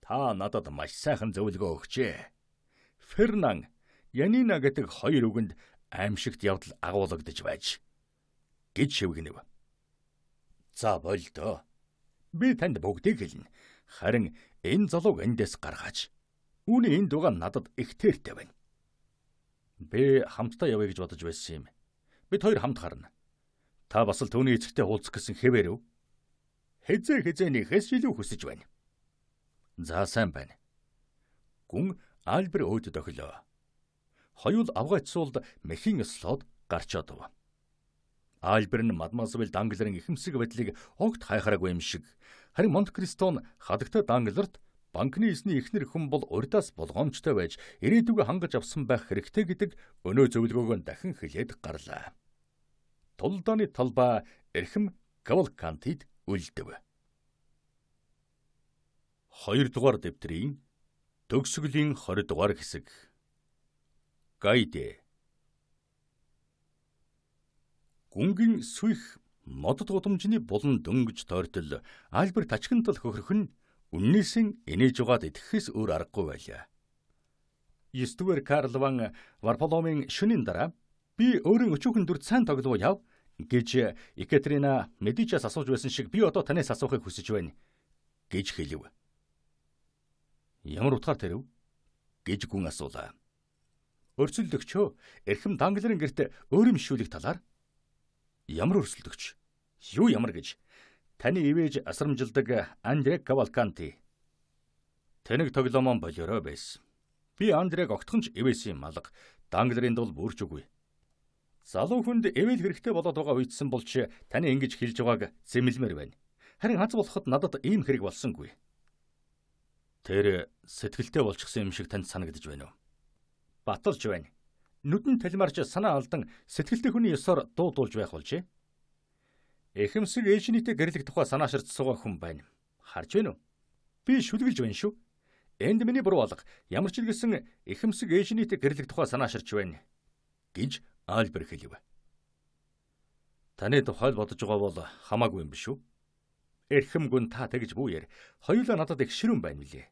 та надад маш сайхан зөвлөгөө өгчээ. Фернан, Янина гэдэг хоёр үгэнд аимшигт явдал агуулгадж байж гэж шивгэнэв. За болдоо. Би танд бүгдийг хэлнэ. Харин энэ залууг эндээс гаргаач. Үүний энэ дугаа надад их тэртэй байна. Би хамтдаа явъя гэж бодож байсан юм. Бид хоёр хамт харна. Та бас л түүний эцэгтэй уулзах гэсэн хэвээр үү? Хэзээнийхээс илүү хүсэж байна. За сайн байна. Гүн Альбер өөд дохилоо. Хоёул авгайцсуулд мэхийн ёслоод гарч одов. Альбер нь мадмуазел Данглерийн ихэмсэг байдлыг огт хайхаараагүй юм шиг. Харин Монте Кристон хадагтай Данглерт банкны эзний эхнэр хүн бол урьдаас болгоомжтой байж ирээдүгөө хангаж авсан байх хэрэгтэй гэдэг өнөө зөвлөгөөгөө дахин хэлээд гарлаа. Тулдааны талбай эрхэм Кавалкантид үлдэв. 2 дугаар дэвтрийн төгсгөлийн 20 дугаар хэсэг. Гайдэ. Гүнгийн сүих модод гудамжны булан дөнгөж тойртол Альбер тачгантал хөхрөх нь үннээсээ инээж угаад идэхээс өөр аргагүй байлаа. 9 дугаар Карл ван Варфоломын шөнийн дараа би өөрийн өчүүхэн дүр сайн тоглоо яв гэж Екатерина Медичиас асууж байсан шиг би одоо танаас асуухыг хүсэж байна гэж хэлв. Ямар утгаар тэрв? Гэж гүн асуулаа. Өрсөлдөгчөө эрхэм Данглерын гэрт өөрөмшүүлэх талаар. Ямар өрсөлдөгч? Юу ямар гэж? Таны ивэж асрамжилдаг Андре Кавалканти. Тэнэг тоглоомон болороо байсан. Би Андрэг огтхонч ивэсэн малга Данглерын дул бүрч үгүй. Залуу хүнд эвэл хэрэгтэй болоод байгаа үедсэн болж таны ингэж хэлж байгааг зэмлэмээр байна. Харин аз болоход надад ийм хэрэг болсонгүй. Тэр сэтгэлтэй болчихсон юм шиг танд санагдаж байна уу? Баталж байна. Нүдэн талмаарч санаа алдан сэтгэлтэй хүний ёсоор дуудуулж байх болжээ. Эхэмсэг ээжнийтэй гэрлэх тухай санаа ширч суугаа хүн байна. Харж байна уу? Би шүлгэлж байна шүү. Энд миний буруу алга. Ямар ч илгэсэн эхэмсэг ээжнийтэй гэрлэх тухай санаа ширч байна гэж Альбер хэлв. Таны тухайд бодож байгаа бол хамаагүй юм биш үү? Эрхэм гүн та тэгж бүүер. Хоёулаа надад их ширүүн байна мөлий.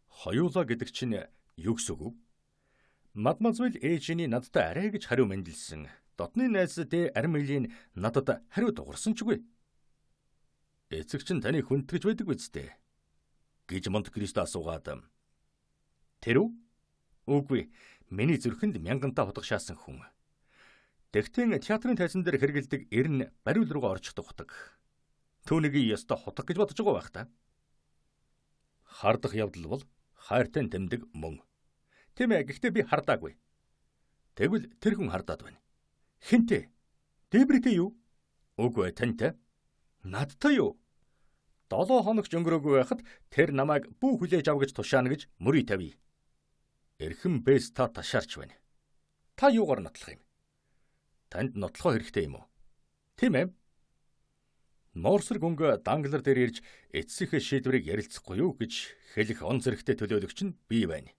Хоёулаа гэдэг чинь юу гэсэн үг? Мадмазвэл ээжний надтай арай гэж хариу мэндэлсэн. Дотны найз Дэ Армилийн надад хариу дуурсан ч үгүй. Эцэг чинь таны хүндгэж байдаг биз дээ? Гэж Монте-Кристо асуугаад. Тэр үү? Үгүй. Миний зүрхэнд мянгантаа худагшаасан хүн. Тэгтэн театрын тайзан дээр хэрэгэлдэг эрн бариул руугаа орж тухдаг. Түүнийг ёстой худаг гэж бодож байгаа байх та. Хардах явдал бол хайртай тэмдэг мөн. Тийм ээ, гэхдээ би хардаагүй. Тэгвэл тэр хүн хардаад байна. Хинтээ? Дебритэй юу? Үгүй тантай. Надтай юу? 7 хоногч өнгөрөөгүй байхад тэр намайг бүү хүлээж ав гэж тушаана гэж мөрий тавья. Эрхэм бэс та ташаарч байна. Та юугаар нотлох юм? Танд нотлохоо хэрэгтэй юм уу? Тийм ээ. Морсер гүнг Данглер дээр ирж эцсийнхээ шийдвэрийг ярилцахгүй юу гэж хэлэх он зэрэгтэй төлөөлөгч нь би байна.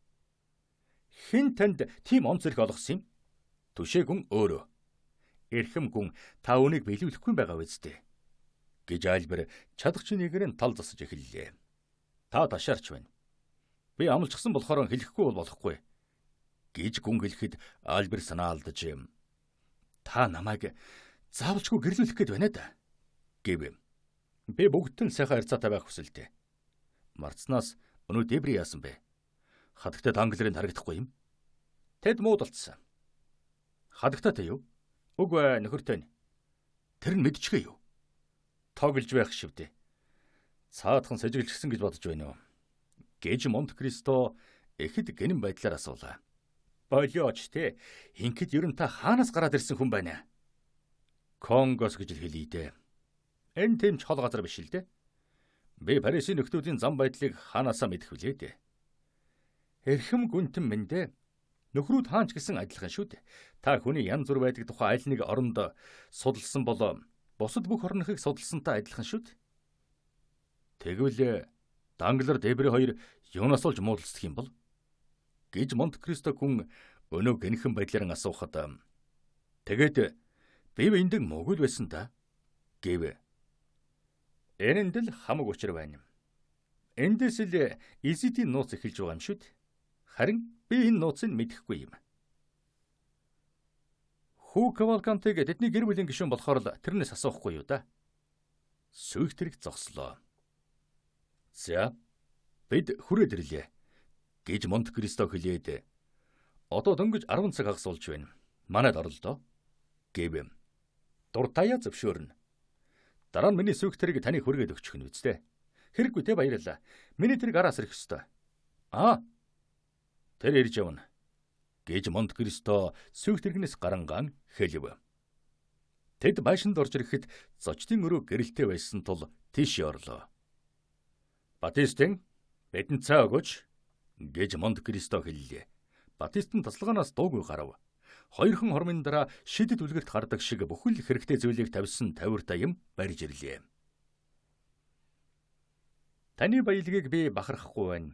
Хэн танд тийм он зэрэг олгосон юм? Түшээ гүн өөрөө. Эрхэм гүн та үнийг биелүүлэхгүй байгаа үсттэй. Гэж Альбер чадахч нэгэрэн тал засаж эхэллээ. Та ташаарч байна. Би амлчихсан болохоор хэлэхгүй бол болохгүй. Гэж гүн хэлэхэд Альбер санаа алдаж юм. Та намайг заавалчгүй гэрлүүлэх гээд байна да. Гэв. Би бүгдэн сайхан харьцаатай байх хүсэлтэй. Марцнаас өнөө Дебри яасан бэ? Хадагтай Данглерыг харагдахгүй юм. Тэд муудалцсан. Хадагтай юу? Үгүй нөхөртэй. Тэр нь мэдчихээ юу? Тоглож байх шивдэ. Цаадхан сэжиглэжсэн гэж бодож байна уу? Гэж Монте-Кристо эхэд гэнэн байдлаар асуулаа. Болиоч те. Инхэд ер нь та хаанаас гараад ирсэн хүн байна? Конгос гэж хэлий дээ. Энэ тэм ч хол газар биш л дээ. Би Парисын нөхдүүдийн зам байдлыг хаанасаа мэдэх вүлээ дээ. Эрхэм гүнтэн минь дээ. Нөхрүүд хаанч гэсэн адилхан шүү дээ. Та хүний янз бүр байдаг тухай аль нэг оронд судалсан бол бусад бүх орнохыг судалсантай адилхан шүү дээ. Тэгвэл Данглер Дебри хоёр юунаас олж муудалцдаг юм бол? Гэж Монте-Кристо хүн өнөө гэнхэн байдлаар асуухад тэгээд би энд могул байсан та гэв. Энд л хамаг учир байна. Эндээс л Изидийн нууц эхэлж байгаа юм шүү дээ. Харин би энэ нууцыг мэдэхгүй юм. Хүү Кавалкантыг тэдний гэр бүлийн гишүүн болохоор л тэрнээс асуухгүй юу да. Сүйх тэрэг зогслоо. За, бид хүрээд ирлээ. Гэж Монте-Кристо хэлээд одоо дөнгөж 10 цаг хагас болж байна. Манайд орлоо. Гэв. Дуртаяа зөвшөөрнө. Дараа нь миний сүйх тэрэг таны хүргээд өгчих нь үстэй. Хэрэггүй те баярлалаа. Миний тэрэг араас ирэх ёстой. Тэр ирж явна. Гэж Монте-Кристо сүйх тэрэгнээс гарангаан хэлв. Тэд байшинд орж ирэхэд зочдын өрөө гэрэлтэй байсан тул тийш орлоо. Батистын бидэнд цаа өгөөч. Гэж Монте-Кристо хэллээ. Батистын тасалгаанаас дуугүй гарав. Хоёрхан хормын дараа шидэд үлгэрт гардаг шиг бүхэл хэрэгтэй зүйлийг тавьсан тавиртай юм барьж ирлээ. Таны баялагийг би бахархахгүй байна.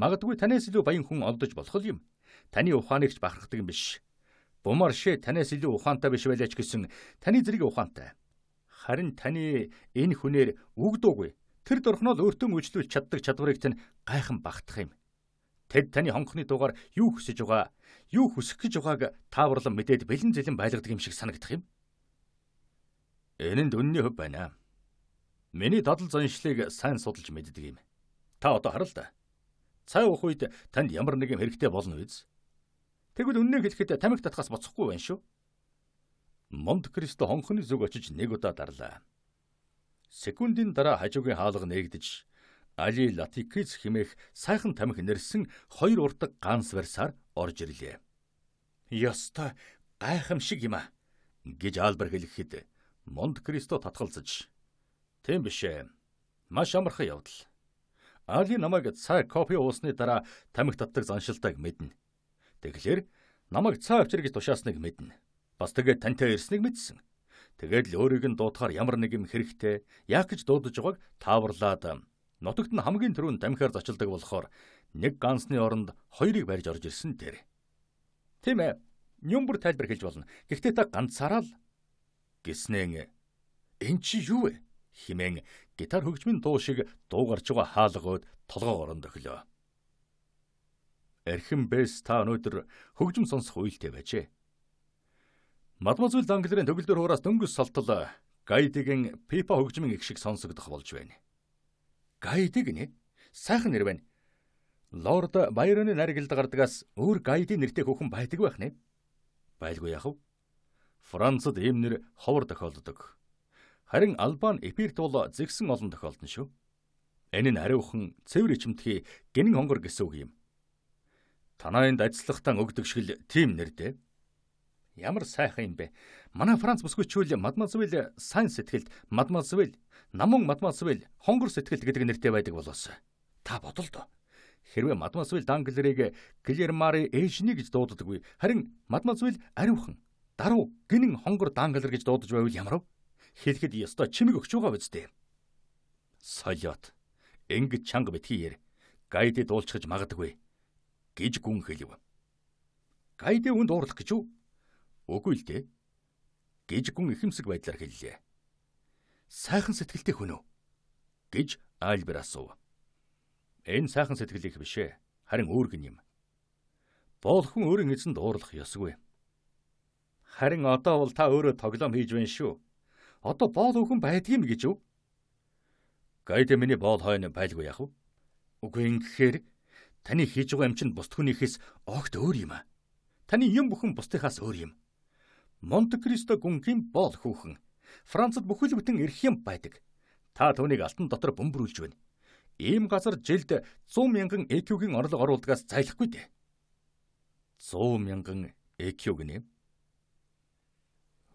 Магадгүй танаас илүү баян хүн олдож болох юм. Таны ухааныг ч бахархдаг юм биш. Бумаршээ танаас илүү ухаантай биш байлаач гэсэн таны зэрэг ухаантай. Харин таны энэ хүнээр үгдөөгүй. Тэр дорхноо л өөртөө үйлчлүүлж чаддаг чадварыг тань гайхан багтах юм. Тэд таны хонхны дугаар юу хүсэж байгаа, юу хүсэх гэж байгааг тааварлан мэдээд бэлэн зэлэн байлгадаг юм шиг санагдах юм. Энэ нь үнний хөв байна. Миний дадал заншлыг сайн судалж мэддэг юм. Та одоо хараа л да. Цай уух үед танд ямар нэг юм хэрэгтэй болно биз? Тэгвэл үннийг хэлэхэд тамхи татхаас боцохгүй байна шүү. Монте Кристо хонхны зүг очиж нэг удаа дарлаа. Секундын дараа хажуугийн хаалга нээгдэж Али Латикис хэмээх сайхан тамхи нэрсэн 2 урдаг ганц барьсаар орж ирлээ. Ёстой гайхамшиг юм а гэж Альбер хэлэхэд Монте Кристо татгалзаж. Тийм биш ээ. Маш амархан явдал. Али намайг цай кофе уусны дараа тамхи татдаг заншилтайг мэднэ. Тэгэхээр намайг цай авчир гэж тушаасныг мэднэ. Бас тэгээд тантай ирснийг мэдсэн. Тэгээд л өөрийг нь дуудахаар ямар нэг юм хэрэгтэй, яах гэж дуудаж байгааг тааварлаад нутагт нь хамгийн түрүүнд тамхиар зочилдог болохоор нэг ганцны оронд 2-ыг барьж орж ирсэн тэр. Тийм ээ. Юм бүр тайлбар хэлж болно. Гэхдээ та ганцаараа л гэснээ энэ чи юу вэ? Химэн гитар хөгжмийн дуу шиг дуу гарч байгаа хаалгууд толгоо оронд өглөө. Эрхэм бэс та өнөөдөр хөгжим сонсох үедээ байжээ. Мадмуазел Данглерийн төгөлдөр хуураас дөнгөс солтол Гайдигийн Пипа хөгжмийн их шиг сонсогдох болж байна. Гайdig нэ? Сайхан нэр байна. Лорд Байроны наригилд гардагаас өөр Гайди нэртэй хүүхэн байдаг байх нэ? Байлгүй яах вэ? Францад ийм нэр ховор тохиолддог. Харин Албан Эпирт бол зэгсэн олон тохиолдно шүү. Энэ нь ариухан, цэвэр ичимтгий гинэн хонгор гэсэн үг юм. Танайнд ажиллахтан өгдөг шиг л тийм нэртэй. Ямар сайхан юм бэ? Манай Франц бүсгүйчүүл Мадмуазел сайн сэтгэлд Мадмуазел, намун Мадмуазел хонгор сэтгэлд гэдэг нэртэй байдаг болоос. Та бодолдоо. Хэрвээ Мадмуазел Данглерийг Клермари ээжний гэж дууддаггүй, харин Мадмуазел ариухан, даруу, гинэн хонгор Данглер гэж дуудаж байвал ямар вэ? Хэлэхэд ёстой чимэг өгч байгаа биз дээ. Солиот. Ингэж чанга битгий яар. Гайдид уулчгаж магадгүй гэж гүн хэлв. Гайди үнд уурлах гэж үү? Үгүй л дээ. Гэж гүн ихэмсэг байдлаар хэллээ. Сайхан сэтгэлтэй хүн үү? Гэж Альбер асуув. Энэ сайхан сэтгэл их биш ээ. Харин өөргөн юм. Боолхон өөрийн эзэнд уурлах ёсгүй. Харин одоо бол та өөрөө тоглоом хийж байна шүү. Одоо боол өхөн байдгийм гэж үү? Гайд миний боол хойно байлгүй яах вэ? Үгүй ингэхээр таны хийж байгаа юм чинь бусд хүнийхээс огт өөр юм а. Таны юм бүхэн бусдынхаас өөр юм. Монте Кристо гүнгийн боол хүүхэн. Францад бүхэл бүтэн эрх юм байдаг. Та түүнийг алтан дотор бөмбөрүүлж байна. Ийм газар жилд 100 мянган EQ-гийн орлого оруулдагаас зайлахгүй дээ. 100 мянган EQ гинэ.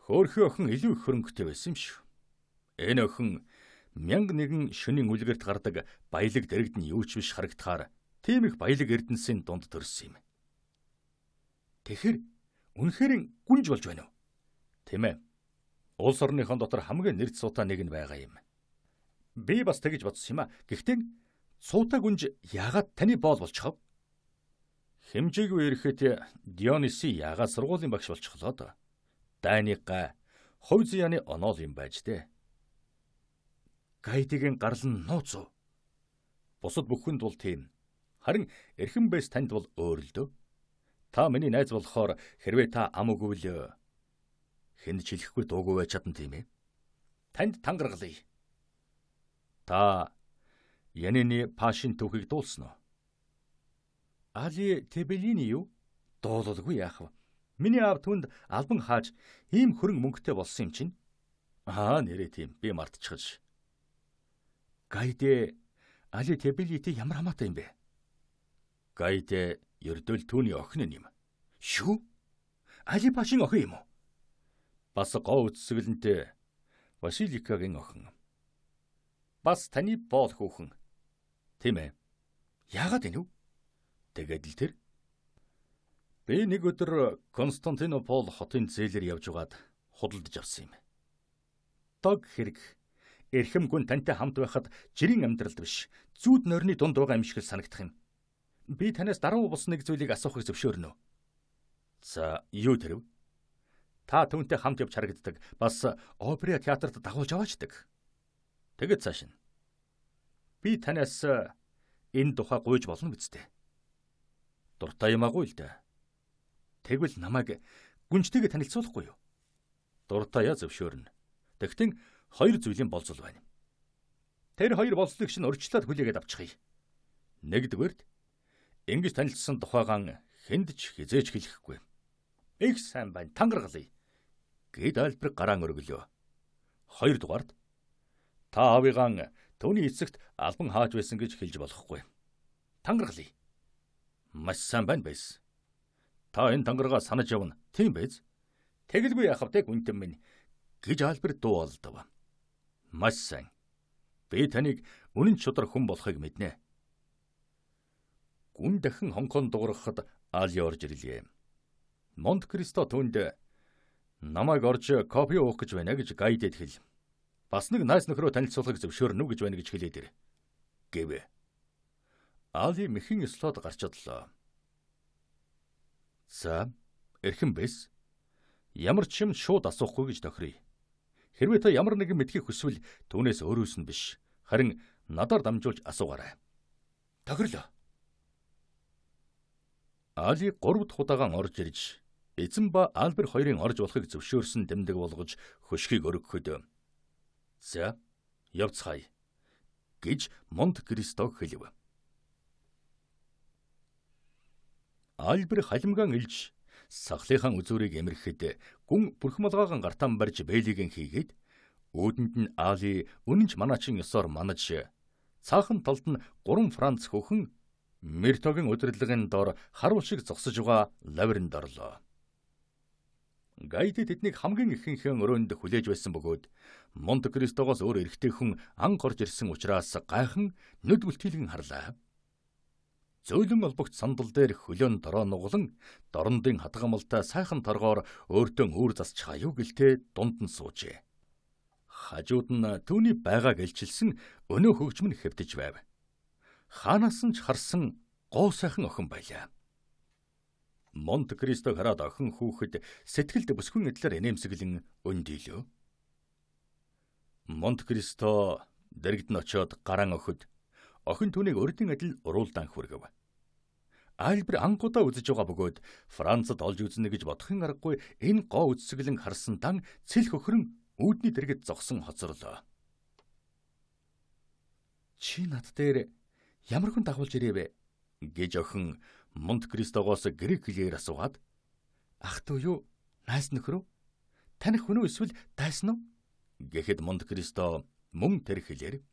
Хөөрхөн охин илүү их хөрөнгөтэй байсан юм шүү. Энэ охин 1001 шөнийн үлгэрт гардаг баялаг дэрэгд нь юу ч биш харагдахаар тийм их баялаг эрдэнсийн дунд төрсөн юм. Тэгэхэр үнэхээр гүнж болж байна уу? Тийм ээ. Улс орныхон дотор хамгийн нэрт суутай нэг нь байгаа юм. Би бас тэгэж бодсон юм а. Гэхдээ суутай гүнж яагаад таны боол болчихов? Хэмжээгүй ирэхэд Диониси яагаад сургуулийн багш болчихлоо доо? Дайныга хувь зяаны оноол юм байж дээ. Гайдигийн гарал нь нууц уу? Бусад бүхэнд бол тийм. Харин эрхэм бэс танд бол өөр л дөө. Та миний найз болохоор хэрвээ та амгүй л хэнд жилэхгүй дуугүй байж чадна тийм ээ. Танд тангаргалъя. Та Янины Пашин түүхийг дуулсан уу? Али Тебелини юу? Дуулалгүй яах вэ? Миний аав түнд албан хааж ийм хөрөнгө мөнгөтэй болсон юм чинь. Нэрээ тийм. Би мартчихж. Гайдэ Али Тебелити ямар хамаатай юм бэ? Гайдэ ердөө түүний охин юм. Шүү? Али Пашин охин юм уу? Бас гоо үсгэлэнтэй Василикагийн охин. Бас таны боол хүүхэн. Тийм ээ. Яагаад энэ вэ? Тэгээд л тэр. Би нэг өдөр Константинопол хотын зээлээр явж байгаад худалдаж авсан юм. Дог хэрэг. Эрхэм гүн тантай хамт байхад жирийн амьдралд биш, зүүд нойрны дунд байгаа юм шиг санагдах юм. Би танаас даруй бус нэг зүйлийг асуухыг зөвшөөрнө үү? За, юу тэрв? Та түүнтэй хамт явж харагддаг. Бас опера театрт дагуулж аваачдаг. Тэгэд цааш нь. Би танаас энэ тухай гуйж болно биз дээ. Дуртай юмаагүй л да. Тэгвэл намайг гүнжтэйгээ танилцуулахгүй юу? Дуртайя зөвшөөрнө. Тэгтэн хоёр зүйлийн болцол байна. Тэр хоёр болцлыг шинэ урьдчилаад хүлээгээд авчихъя. Нэгдүгээрт ингэж танилцсан тухайгаан хэнд ч хизээж хэлэхгүй. Их сайн байна, тангаргалъя гэд Альбер гараан өргөлөө. Хоёрдугаарт та аавыгаан түүний эцэгт албан хааж байсан гэж хэлж болохгүй. Тангаргалъя. Маш сайн байна байсан. Та энэ тангаргаа санаж явна. Тийм биз? Тэгэлгүй яахав те гүнтэн минь гэж Альбер дуу олдов. Маш сайн. Би таныг үнэн чудар хүн болохыг мэднэ. Гүн дахин хонхон дуурахад Али орж ирлээ. Монте Кристо түүнд намайг орж кофе уух гэж байна гэж гайдэд хэл. Бас нэг найз нөхрөө танилцуулахыг зөвшөөрнө гэж байна гэж хэлээд ир. Гэв. Али мэхэн слот гарч одлоо. За, эрхэм бэс. Ямар ч юм шууд асуухгүй гэж тохиръя. Хэрвээ та ямар нэгэн мэдхийг хүсвэл түүнээс өөрөөс нь биш, харин надаар дамжуулж асуугаарай. Тохирлоо. Али 3 дахь удаагаан орж ирж, эзэн ба Альбер хоёрын орж болохыг зөвшөөрсөн тэмдэг болгож хөшгийг өргөхөд "За, явцгаая" гэж Монте Кристо хэлв. Альбер халимгаан илж сахлынхаа үзүүрийг эмэрхэд гүн бүрхмалгаагаан гартаан барьж бэлигийн хийгээд өөдөнд нь Али үнэнч манаачин ёсоор манаж цаахан талд нь 3 франц хөхөн Мертогийн удирдлагын дор харуул шиг зогсож байгаа лавинд орлоо. Гайд тэднийг хамгийн ихэнхэн өрөөнд хүлээж байсан бөгөөд Монте Кристогоос өөр эрэгтэй хүн анх орж ирсэн учраас гайхан нүд бүлтгэлэн харлаа. Зөөлөн олбогт сандал дээр хөлөөн дороо нуглан дорндын хадгамалтай сайхан торгоор өөртөө үүр засч хаяу гэлтэй дунд нь суужээ. Хажууд нь түүний байгааг илчилсэн өнөө хөгжим нь хэвтэж байв. Хаанаас нь ч харсан гоо сайхан охин байлаа. Монте Кристо хараад охин хүүхэд сэтгэлд бүсгүн эдлэр инээмсэглэн өндийлөө. Монте Кристо дэрэгд нь очиод гараан охид охин түүнийг урдын адил уруулдаан хүргэв. Альбер ангуудаа үзэж байгаа бөгөөд Францад олж үзнэ гэж бодохын аргагүй энэ гоо үзсгэлэн харсан дан цэл хөхрөн үүдний дэргэд зогсон хоцорлоо. Чи над дээр ямар хүн дагуулж ирээвэ гэж охин Монте Кристогоос грек хэлээр асуугаад ах дүү юу, найз нөхрөө, таних хүн үү эсвэл дайсан уу гэхэд Монте Кристо мөн тэр хэлээр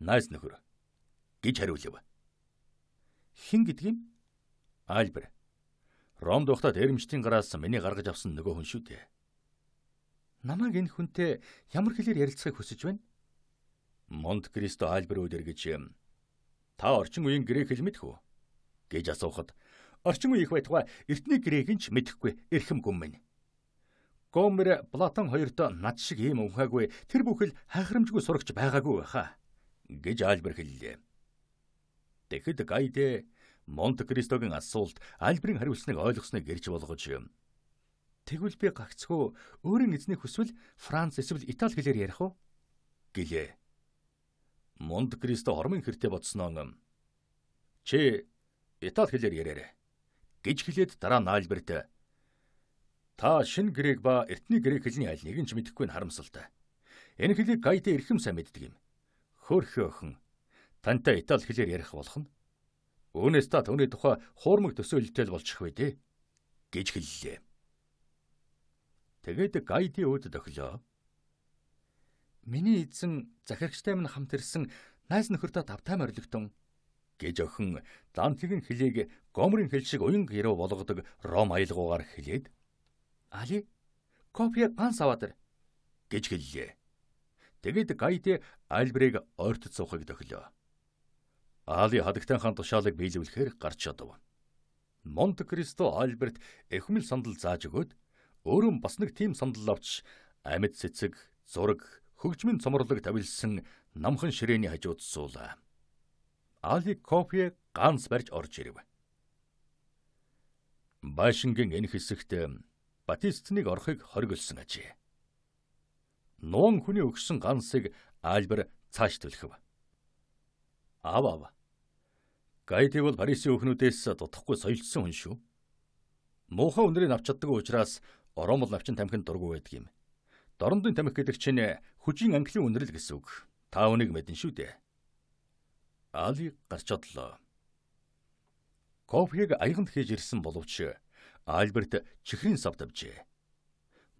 найз нөхөр гэж хариулв. Хэн гэдэг юм? Альбер. Ромд ухтаад эрэмчдийн гараас миний гаргаж авсан нөгөө хүн шүү дээ. Намайг энэ хүнтэй ямар хэлээр ярилцахыг хүсэж байна? Монте Кристо Альберүүд эргэж та орчин үеийн грек хэл мэдэх үү гэж асуухад орчин үеийнх байтугай эртний грекийн ч мэдэхгүй эрхэм гүн минь. Гомер, Платон хоёрт над шиг ийм унхаагүй тэр бүхэл хайхрамжгүй сурагч байгаагүй байхаа гэж Альбер хэллээ. Тэгэхэд Гайдэ Монте Кристогийн асуулт Альберийн хариулсныг ойлгосныг гэрч болгож тэгвэл би гагцхүү өөрийн эзнийг хүсвэл Франц эсвэл Итали хэлээр ярих уу гэлээ. Монте Кристо хормын хэртэй бодсноо чи Итали хэлээр яриарэ гэж хэлээд дараа нь Альберт та шинэ грек ба эртний грек хэлний аль нэг нь ч мэдэхгүй нь харамсалтай. Энэ хэлийг Гайдэ эрхэм сайн мэддэг юм. Хөөрхөн охин тантай Итали хэлээр ярих болох нь. Үүнээс та түүний тухай хуурмаг төсөөлөлтэй болчих вэ дээ гэж хэллээ. Тэгээд Гайдэ өөд дохилоо. Миний эзэн захирагчтай минь хамт ирсэн найз нөхөртөө давтайм орилогтон гэж охин Дантигийн хэлийг Гомерийн хэл шиг уянг яруу болгодог Ром аялгуугаар хэлээд Али копи ганц аваад ир гэж хэллээ. Тэгээд Гайдэ Альберийг ойртод суухыг тохилоо. Али хадагтайхан тушаалыг биелүүлэхээр гарч чадав. Монте Кристо Альберт эхмэл сандал зааж өгөөд өөрөө бас нэг тийм сандал авч амьд цэцэг, зураг, хөгжмийн цомрлог тавилсан намхан ширээний хажууд суулаа. Али копи ганц барьж орж ирэв. Байшингийн энэ хэсэгт Батистныг орохыг хориглосон ажээ. Нуун хүний өгсөн гансыг Альбер цааш түлхэв. Аав. Гайдэ бол Парисын өхнүүдээс дутхгүй соёлжсон хүн шүү. Муухай өнрийг авч чаддаг учраас Ромол навчин тамхинд дургүй байдаг юм. Дорндын тамхи гэдэг чинь хүчийн английн үнэрэл гэсэн үг. Та үнийг мэдэн шүү дээ. Али гарч одлоо. Кофег аяганд хийж ирсэн боловч Альберт чихрийн сав тавьжээ.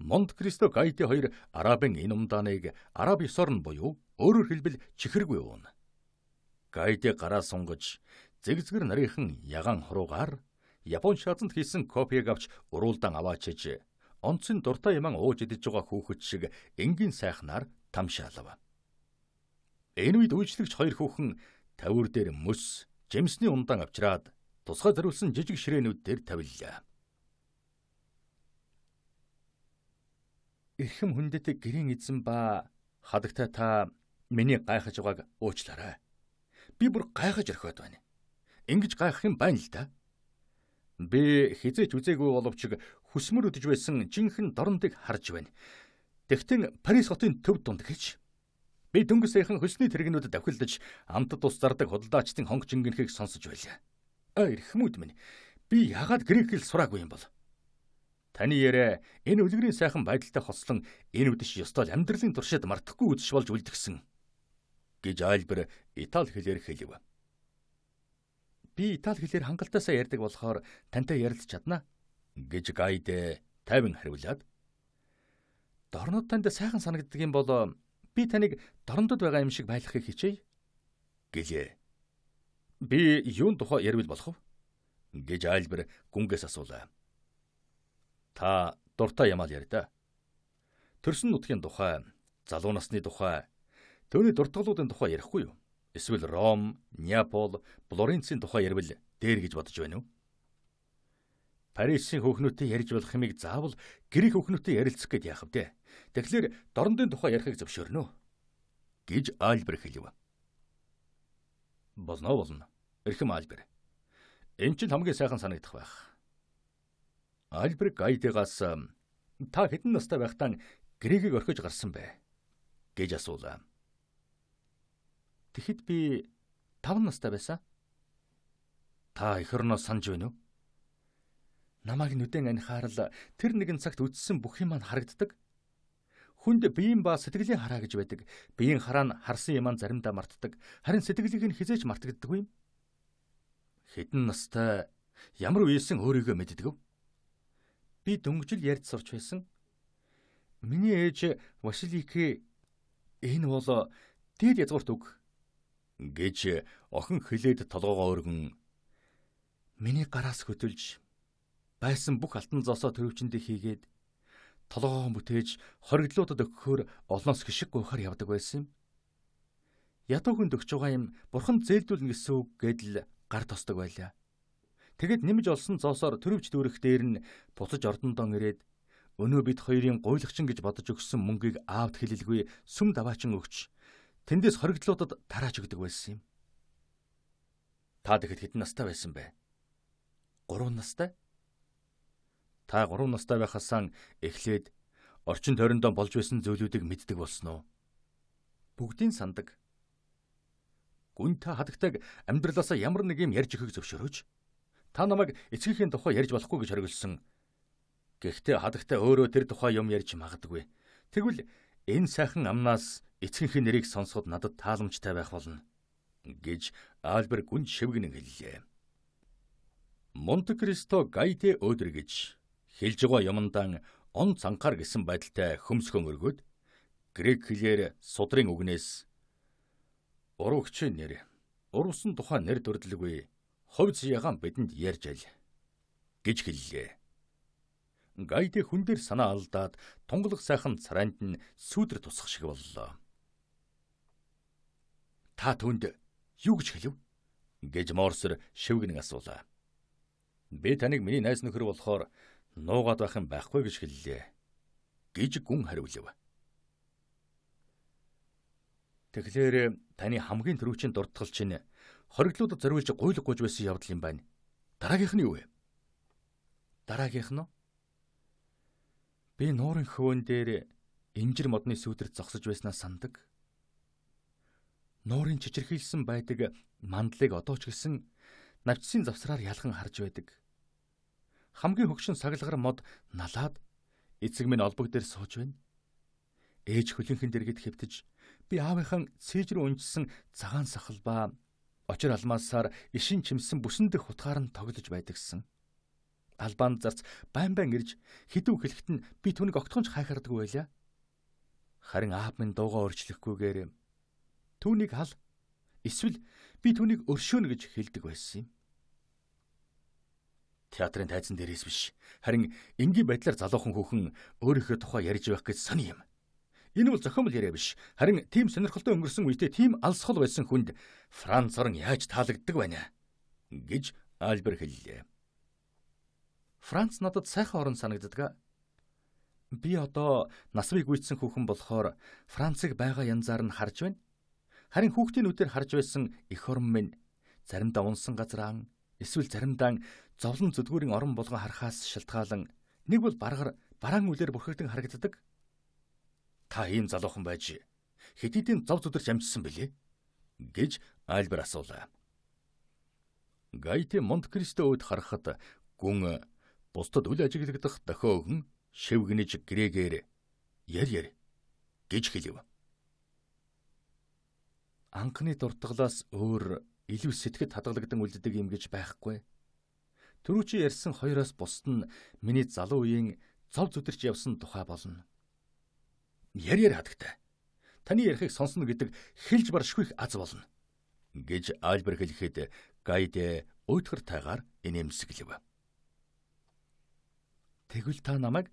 Монте Кристо Гайти хоёр арабын энэ умдааныг араб ёс орн буюу өөрөөр хэлбэл чихэргүй уун. Гайти гараа сунгаж зэгзгэр нарийнхан ягаан хуруугаар Япон шаазанд хийсэн кофег авч уруулдан аваачиж онцын дуртай яман ууж идэж байгаа хүүхэд шиг энгийн сайхнаар тамшаалав. Энэ үед үйлчлэгч хоёр хүүхэн тавир дээр мөс, жимсний ундаан авчраад тусгай зориулсан жижиг ширээнүүд дээр тавиллаа. Эрхэм хүндэт гэрийн эзэн ба хадагтай та миний гайхаж байгааг уучлаарай. Би бүр гайхаж орхиод байна. Ингэж гайхах юм байна л да. Би хизээч үзээгүй боловч хүсмэр өдөж байсан жинхэнэ дорнодыг харж байна. Тэгтэн Парис хотын төв дунд гэж. Би дөнгөс сайхан хөлсний тэрэгнүүдэд давхилдаж амтд ус зардаг худалдаачдын хонх жингэнхийг сонсож байлаа. Эрхмүүд минь, би яагаад грек хэл сураагүй юм бол? Таны яриа энэ үлгэрийн сайхан байдалтай хослон энэ үдэш ёстой амьдралын туршид мартахгүй үдэш болж үлдгэсэн гэж Альбер итали хэлээр хэлв. Би итали хэлээр хангалттай ярьдаг болохоор тантай ярилцж чадна гэж Гайд тайван хариулаад. Дорнод танд сайхан санагддаг юм бол би таныг дорнодод байгаа юм шиг байлгахыг хичээе гэлээ. Би юун тухай ярил болох вэ гэж Альбер гүнгээс асуулаа. Та дуртай ямаал ярьда. Төрсөн нутгийн тухай, залуу насны тухай, төвний дуртгалуудын тухай ярихгүй юу? Эсвэл Ром, Неаполь, Флоренцийн тухай ярил дээр гэж бодож байна уу? Парисын хүүхнүүтэй ярьж болох юмыг заавал грек хүүхнүүтэй ярилцах гээд яах вэ? Тэгэхээр дорнодын тухай ярихыг зөвшөөрнө гэж Альбер хэлв. Болно. Эрхэм Альбер. Энэ ч хамгийн сайхан санагдах байх. Альбер Гайдегаас та хэдэн настай байхдаа грекийг орхиж гарсан бэ гэж асуулаа. Тэгэхэд би 5 настай байсан. Та эх орноос санаж байна уу? Намайг нүдэн анхаарал тэр нэгэн цагт үдссэн бүх юм маань харагддаг. Хүнд биеийн ба сэтгэлийн хараа гэж байдаг. Биеийн хараа нь харсан юм заримдаа мартдаг. Харин сэтгэлийг нь хизээж мартагддаггүй юм. Хэдэн настай ямар үеэсэн өөрийгөө мэддэг вэ? Би дөнгөжл ярьж сурч байсан. Миний ээж Василики энэ бол дээд язгуурт үг гэж охин хилээд толгоогоо өргөн миний гараас хөтөлж байсан бүх алтан зоосоо төрөвчөндөө хийгээд толгоогоо бүтээж хоригдлуудад өгөхөөр олноос хишиг гуйхаар явдаг байсан юм. Ядуу хүнд өгч байгаа юм бурхан зээлдүүлнэ гэсэн үг гэдэл гар тосдог байлаа. Тэгэд нэмж олсон зоосоор төрөвч дүүрэх дээр нь буцаж ордондоо ирээд өнөө бид хоёрын гуйлагчин гэж бодож өгсөн мөнгийг аавд хэлэлгүй сүм даваачин өгч тэндээс хоригдлуудад тараач өгдөг байсан юм. Та тэгэхэд хэдэн настай байсан бэ? 3 настай? Та 3 настай байхасаа эхлээд орчин тойрондоо болж байсан зүйлүүдийг мэддэг болсон уу? Бүгдийн сандаг. Гүн та хадагтайг амьдралаасаа ямар нэг юм ярьж өгөхийг зөвшөөрөөч. Та намайг эцгийнхээ тухай ярьж болохгүй гэж хориглосон. Гэхдээ хадагтай өөрөө тэр тухай юм ярьж магадгүй. Тэгвэл энэ сайхан амнаас эцгийнхээ нэрийг сонсоход надад тааламжтай байх болно гэж Альбер гүн шивгэнэн хэллээ. Монте Кристо Гайти өөдөр гэж хэлж байгаа юмдаа он цанхаар гэсэн байдалтай хөмсгөн өргөд грек хэлээр судрын үгнээс уруугчийн нэр, уруусан тухай нэр дүрдлэггүй ховц ягаан бидэнд ярьж аль гэж хэллээ. Гайди хүн дээр санаа алдаад тунгалах сайхан царайнд нь сүүдэр тусах шиг боллоо. Та түнд юу гэж хэлв? гэж Морсер шивгэн асуулаа. Би таныг миний найз нөхөр болохоор нуугаад байх юм байхгүй гэж хэллээ гэж гүн хариулв. Тэгэхээр таны хамгийн түрүүчийн дуртгал чинь хориглуудад зориулж гуйлах гуйж байсан явдал юм байна. Дараагийнх нь юу вэ? Дараагийнх нь би нуурын хөвөн дээр инжир модны сүүдэрт зогсож байснаа сандаг. Нуурын чичирхийлсэн байдаг мандлыг одоо ч гэсэн навчсын завсраар ялхан харж байдаг. Хамгийн хөгшин саглагар мод налаад эцэг минь олбог дээр сууж байна. Ээж хөлийнхэн дэргэд хэвтэж би аавынхан цээж рүү унжсан цагаан сахал ба очир алмаасаар ишин чимсэн бүсэн дэх хутгаар нь тоглож байдагсан. Албанд зарц байн ирж хідүү хэлэхэд нь би түүнийг огтхонч хайхардаггүй байлаа. Харин аав минь дуугаа өөрчлөхгүйгээр түүнийг хал, эсвэл би түүнийг өршөөнө гэж хэлдэг байсан юм. Театрын тайзан дээрээс биш, харин энгийн байдлаар залуухан хүүхэн өөрийнхөө тухай ярьж байх гэж сони юм. Энэ бол зохиомл яриа биш, харин тийм сонирхолтой өнгөрсөн үедээ тийм алсхол байсан хүнд Франц орн яаж таалагддаг байна гэж Альбер хэллээ. Франц надад сайхан орн санагддаг. Би одоо насвыг гүйцсэн хүүхэн болохоор Францыг байгаа янзаар нь харж байна. Харин хүүхдийн нүдээр харж байсан эх орн минь заримдаа унсан газраан, эсвэл заримдаа зовлон зүдгүүрийн орон болгон харахаас шалтгаалan нэг бол бараан үлээр бүрхэгдэн харагддаг. Та ийм залуухан байж хэдийдийн зов зүдэрч амжсан бэлээ гэж Альбер асуулаа. Гайте Монте-Кристо өвд харахад гүн бусдад үл ажиглагдах дохио өгөн шивгэнэж грээгээр яр гэж хэлв. Анхны дуртгалаас өөр илүү сэтгэд хадгалагдан үлддэг юм гэж байхгүй. Түрүүчи ярьсан хоёроос бусд нь миний залуу үеийн зов зүдэрч явсан тухай болно. Яр хадагтай. Таны ярихыг сонсно гэдэг хэлж баршгүй их аз болно гэж Альбер хэлэхэд Гайдэ уйтгар тайгаар инээмсэглэв. Тэгвэл та намайг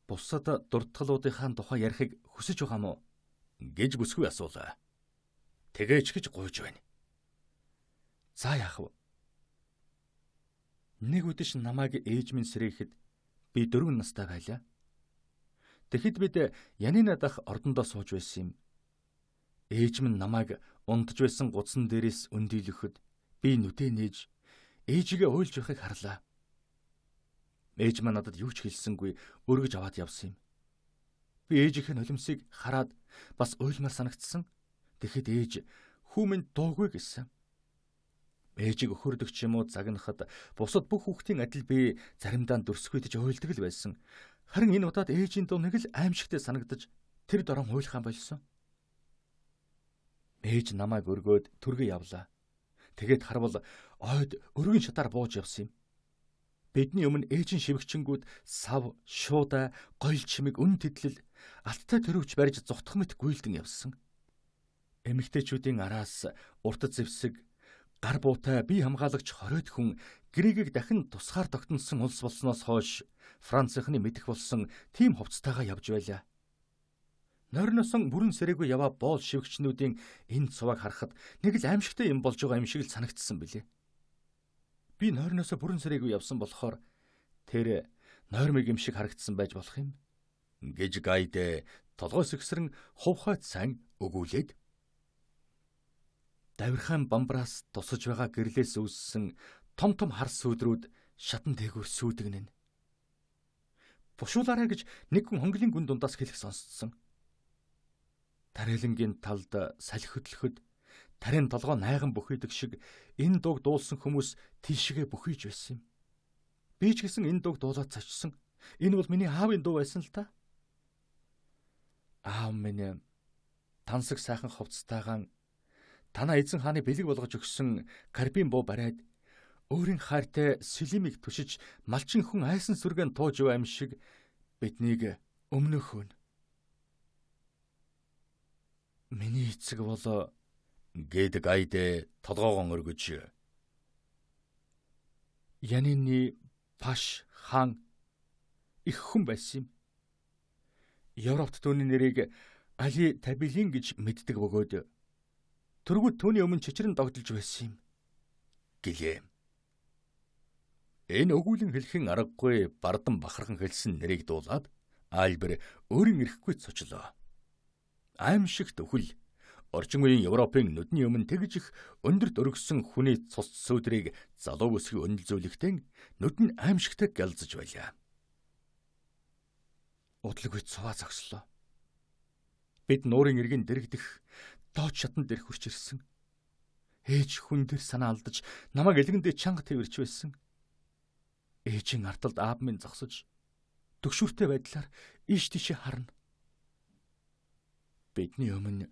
бусад дуртгалуудынхаа тухай ярихыг хүсэж байгаа мó гэж бүсгүй асуулаа. Тэгээч гэж гуйж байна. За яах вэ? Нэг үдэш намайг ээж минь сэрээхэд би 4 настай байлаа. Тэгэхэд бид Янина дах ордондоо сууж байсан юм. Ээж минь намайг унтж байсан гудсан дээрээс өндийлөхөд би нүдээ нээж ээжигээ уйлж байхыг харлаа. Ээж маань надад юу ч хэлсэнгүй өргөж аваад явсан юм. Би ээжийнхээ нулимсыг хараад бас уйлмаар санагдсан. Тэгэхэд ээж "Хүү минь дуугүй" гэсэн. Ээжиг өхөрдөг ч юм уу загнахад бусад бүх хүүхдийн адил би заримдаа дүрсгүйдэж уйлдаг л байсан. Харин энэ удаад ээжийн дуу нэг л аимшигтай санагдаж тэр дорон уйлахаа болсон. Ээж намайг өргөөд түргээ явлаа. Тэгээд харвал ойд өргөн шатаар бууж явсан юм. Бидний өмнө ээжийн шивгчэнгүүд сав, шуудаа, гоёл чимэг, үн тэтлэл, алттай төрөвч барьж зүхтах мэт гүйлдэн явсан. Эмэгтэйчүүдийн араас урт зэвсэг, гар буутай бие хамгаалагч 20 хүн Грекийг дахин тусгаар тогтносон улс болсноос хойш Францынхны мэдэх болсон тийм хувцастайгаа явж байлаа. Нойрносон бүрэн сэрээгүй яваа боол шивгчнүүдийн энэ цуваг харахад нэг л аимшигтай юм болж байгаа юм шиг л санагдсан билээ. Би нойрносоо бүрэн сэрээгүй явсан болохоор тэр нойрмыг юм шиг харагдсан байж болох юм гэж Гайдэ толгойс ихсрэн хувхайд сайн өгүүлээд давирхан бамбраас тусаж байгаа гэрлээс үүссэн том хар сүүдрүүд шатан дээгүүр сүүдгэнэн. Бушуулаарай гэж нэг хүн хонглын гүн дундаас хэлэх сонсцсон. Тарэлэнгийн талд салхи хөдлөхөд тарийн толгой найган бүхийдэг шиг энэ дууг дуулсан хүмүүс тийшгээ бүхийж байсан юм. Би ч гэсэн энэ дууг дуулаад цачсан. Энэ бол миний аавын дуу байсан л та. Аав минь тансаг сайхан хувцастайгаан танаа эзэн хааны бэлэг болгож өгсөн карбин буу бариад өөрийн хайртай Сэлимийг түшиж малчин хүн айсан сүргэн тууж яваа юм шиг биднийг өмнөх хөн. Миний эцэг бол гээд Гайдэ толгоогоо өргөж Янины Паш хаан их хүн байсан юм. Европт түүний нэрийг Али Табилин гэж мэддэг бөгөөд түргүүд түүний өмнө чичрэн догдолж байсан юм гэлээ. Энэ өгүүлэн хэлхэн аргагүй бардан бахархан хэлсэн нэрийг дуулаад Альбер өөрийн ирэхгүй цочлоо. Аимшигт өхөл орчин үеийн Европын нүдний өмнө тэгж их өндөрт өргөсөн хүний цус сүүдрийг залуу бүсгийн өнөл зөөлөгтэн нүд нь аимшигтай галзаж байлаа. Удалгүй цуваа зогслоо. Бид нуурын иргэн дэрэгдэх доод шатан дээр хурч ирсэн. Ээж хүн дээр санаа алдаж намайг элгэндээ чанга тэрвэрч байсан. Ээжийн арталд аав минь зогсож төгшүүртэй байдлаар ийш тийшээ харна. Бидний өмнө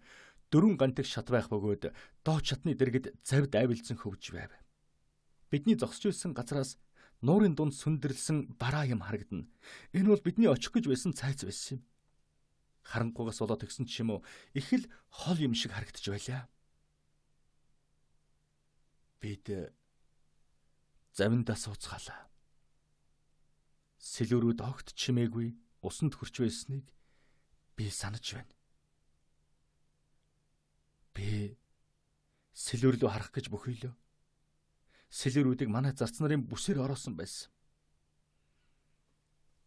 4 гантик шат байх бөгөөд доод шатны дэргэд завд айвилсан хөвж байв. Бидний зогсож байсан газраас нуурын дунд сүндэрлсэн бараа юм харагдана. Энэ бол бидний очих гэж байсан цайц байсан юм. Харангуйгаас болоод тэгсэн ч юм уу их л хол юм шиг харагдаж байлаа. Бид завиндаа сууцгаалаа. Сэлүүрүүд огт чимээгүй усанд хүрч байсныг би санаж байна. Би сэлүүр рүү харах гэж бүхийлөө. Сэлүүрүүдийг манай зарц нарын бүсээр ороосон байсан.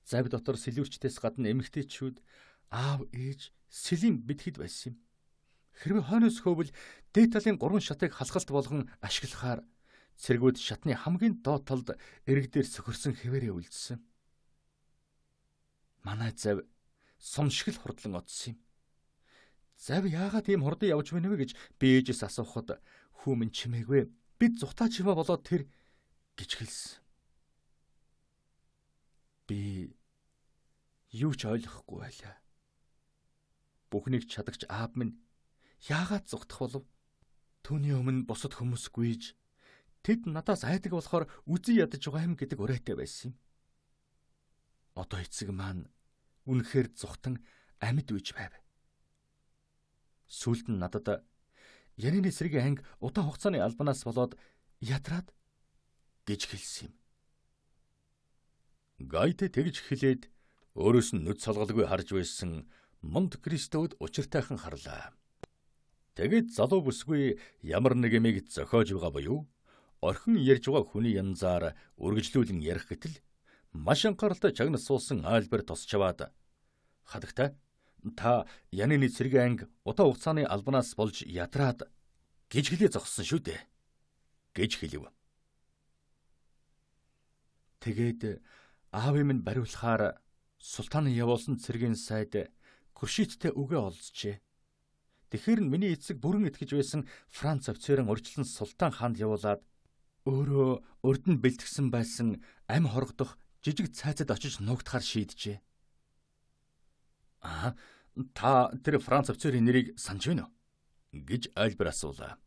Завь дотор сэлүүрчдээс гадна эмэгтэйчүүд, аав, ээж, сэлийн бидхэд байсан юм. Хэрвээ хойноос хөвөл дээд талын 3 шатыг халхалт болгон ашиглахаар цэргүүд шатны хамгийн доод талд эрэг дээр сөхөрсөн хэвээрээ үлдсэн. Манай завь сум шиг л хурдлан одсон юм. Завь яагаад ийм хурдан явж байна вэ гэж би ээжээс асуухад хүүмэн чимээгүй. Бид зутаа чивэ болоод тэр гэж хэлсэн. Би юу ч ойлгохгүй байлаа. Бүхнийг чадагч аав минь яагаад зүгтах болов? Түүний өмнө бусад хүмүүс гүйж тэд надаас айдаг болохоор үзий ядаж байгаа юм гэдэг урайтай байсан юм. Одоо эцэг маань үнэхээр зүхтан амьд үйж байв. Сүүлд нь надад Янины сэргийн анги удаан хугацааны албанаас болоод ядраад гэж хэлсэн юм. Гайд тэгж хэлээд өөрөөс нь нүд салгалгүй харж байсан Монте Кристод учиртайхан харлаа. Тэгээд залуу бүсгүй ямар нэг юмыг зохиож байгаа буюу орхин ярьж байгаа хүний янзаар үргэлжлүүлэн ярих гэтэл маш анхааралтай чагнас суусан Альбер тосч аваад хадагтай та Янины цэргийн анги удаан хугацааны албанаас болж ядраад гэж хэлээ зогссон шүү дээ гэж хэлв. Тэгээд аав минь бариулахаар султааны явуулсан цэргийн сайд Күршиттэй үгээ олзжээ. Тэгэхээр миний эцэг бүрэн итгэж байсан Франц офицерын урьдчилан Султан хаанд явуулаад өөрөө урд нь бэлтгэсэн байсан ам хоргодох жижиг цайцад очиж нуугдахаар шийджээ. Та тэр Франц офицерын нэрийг санаж байна уу? Гэж Альбер асуулаа.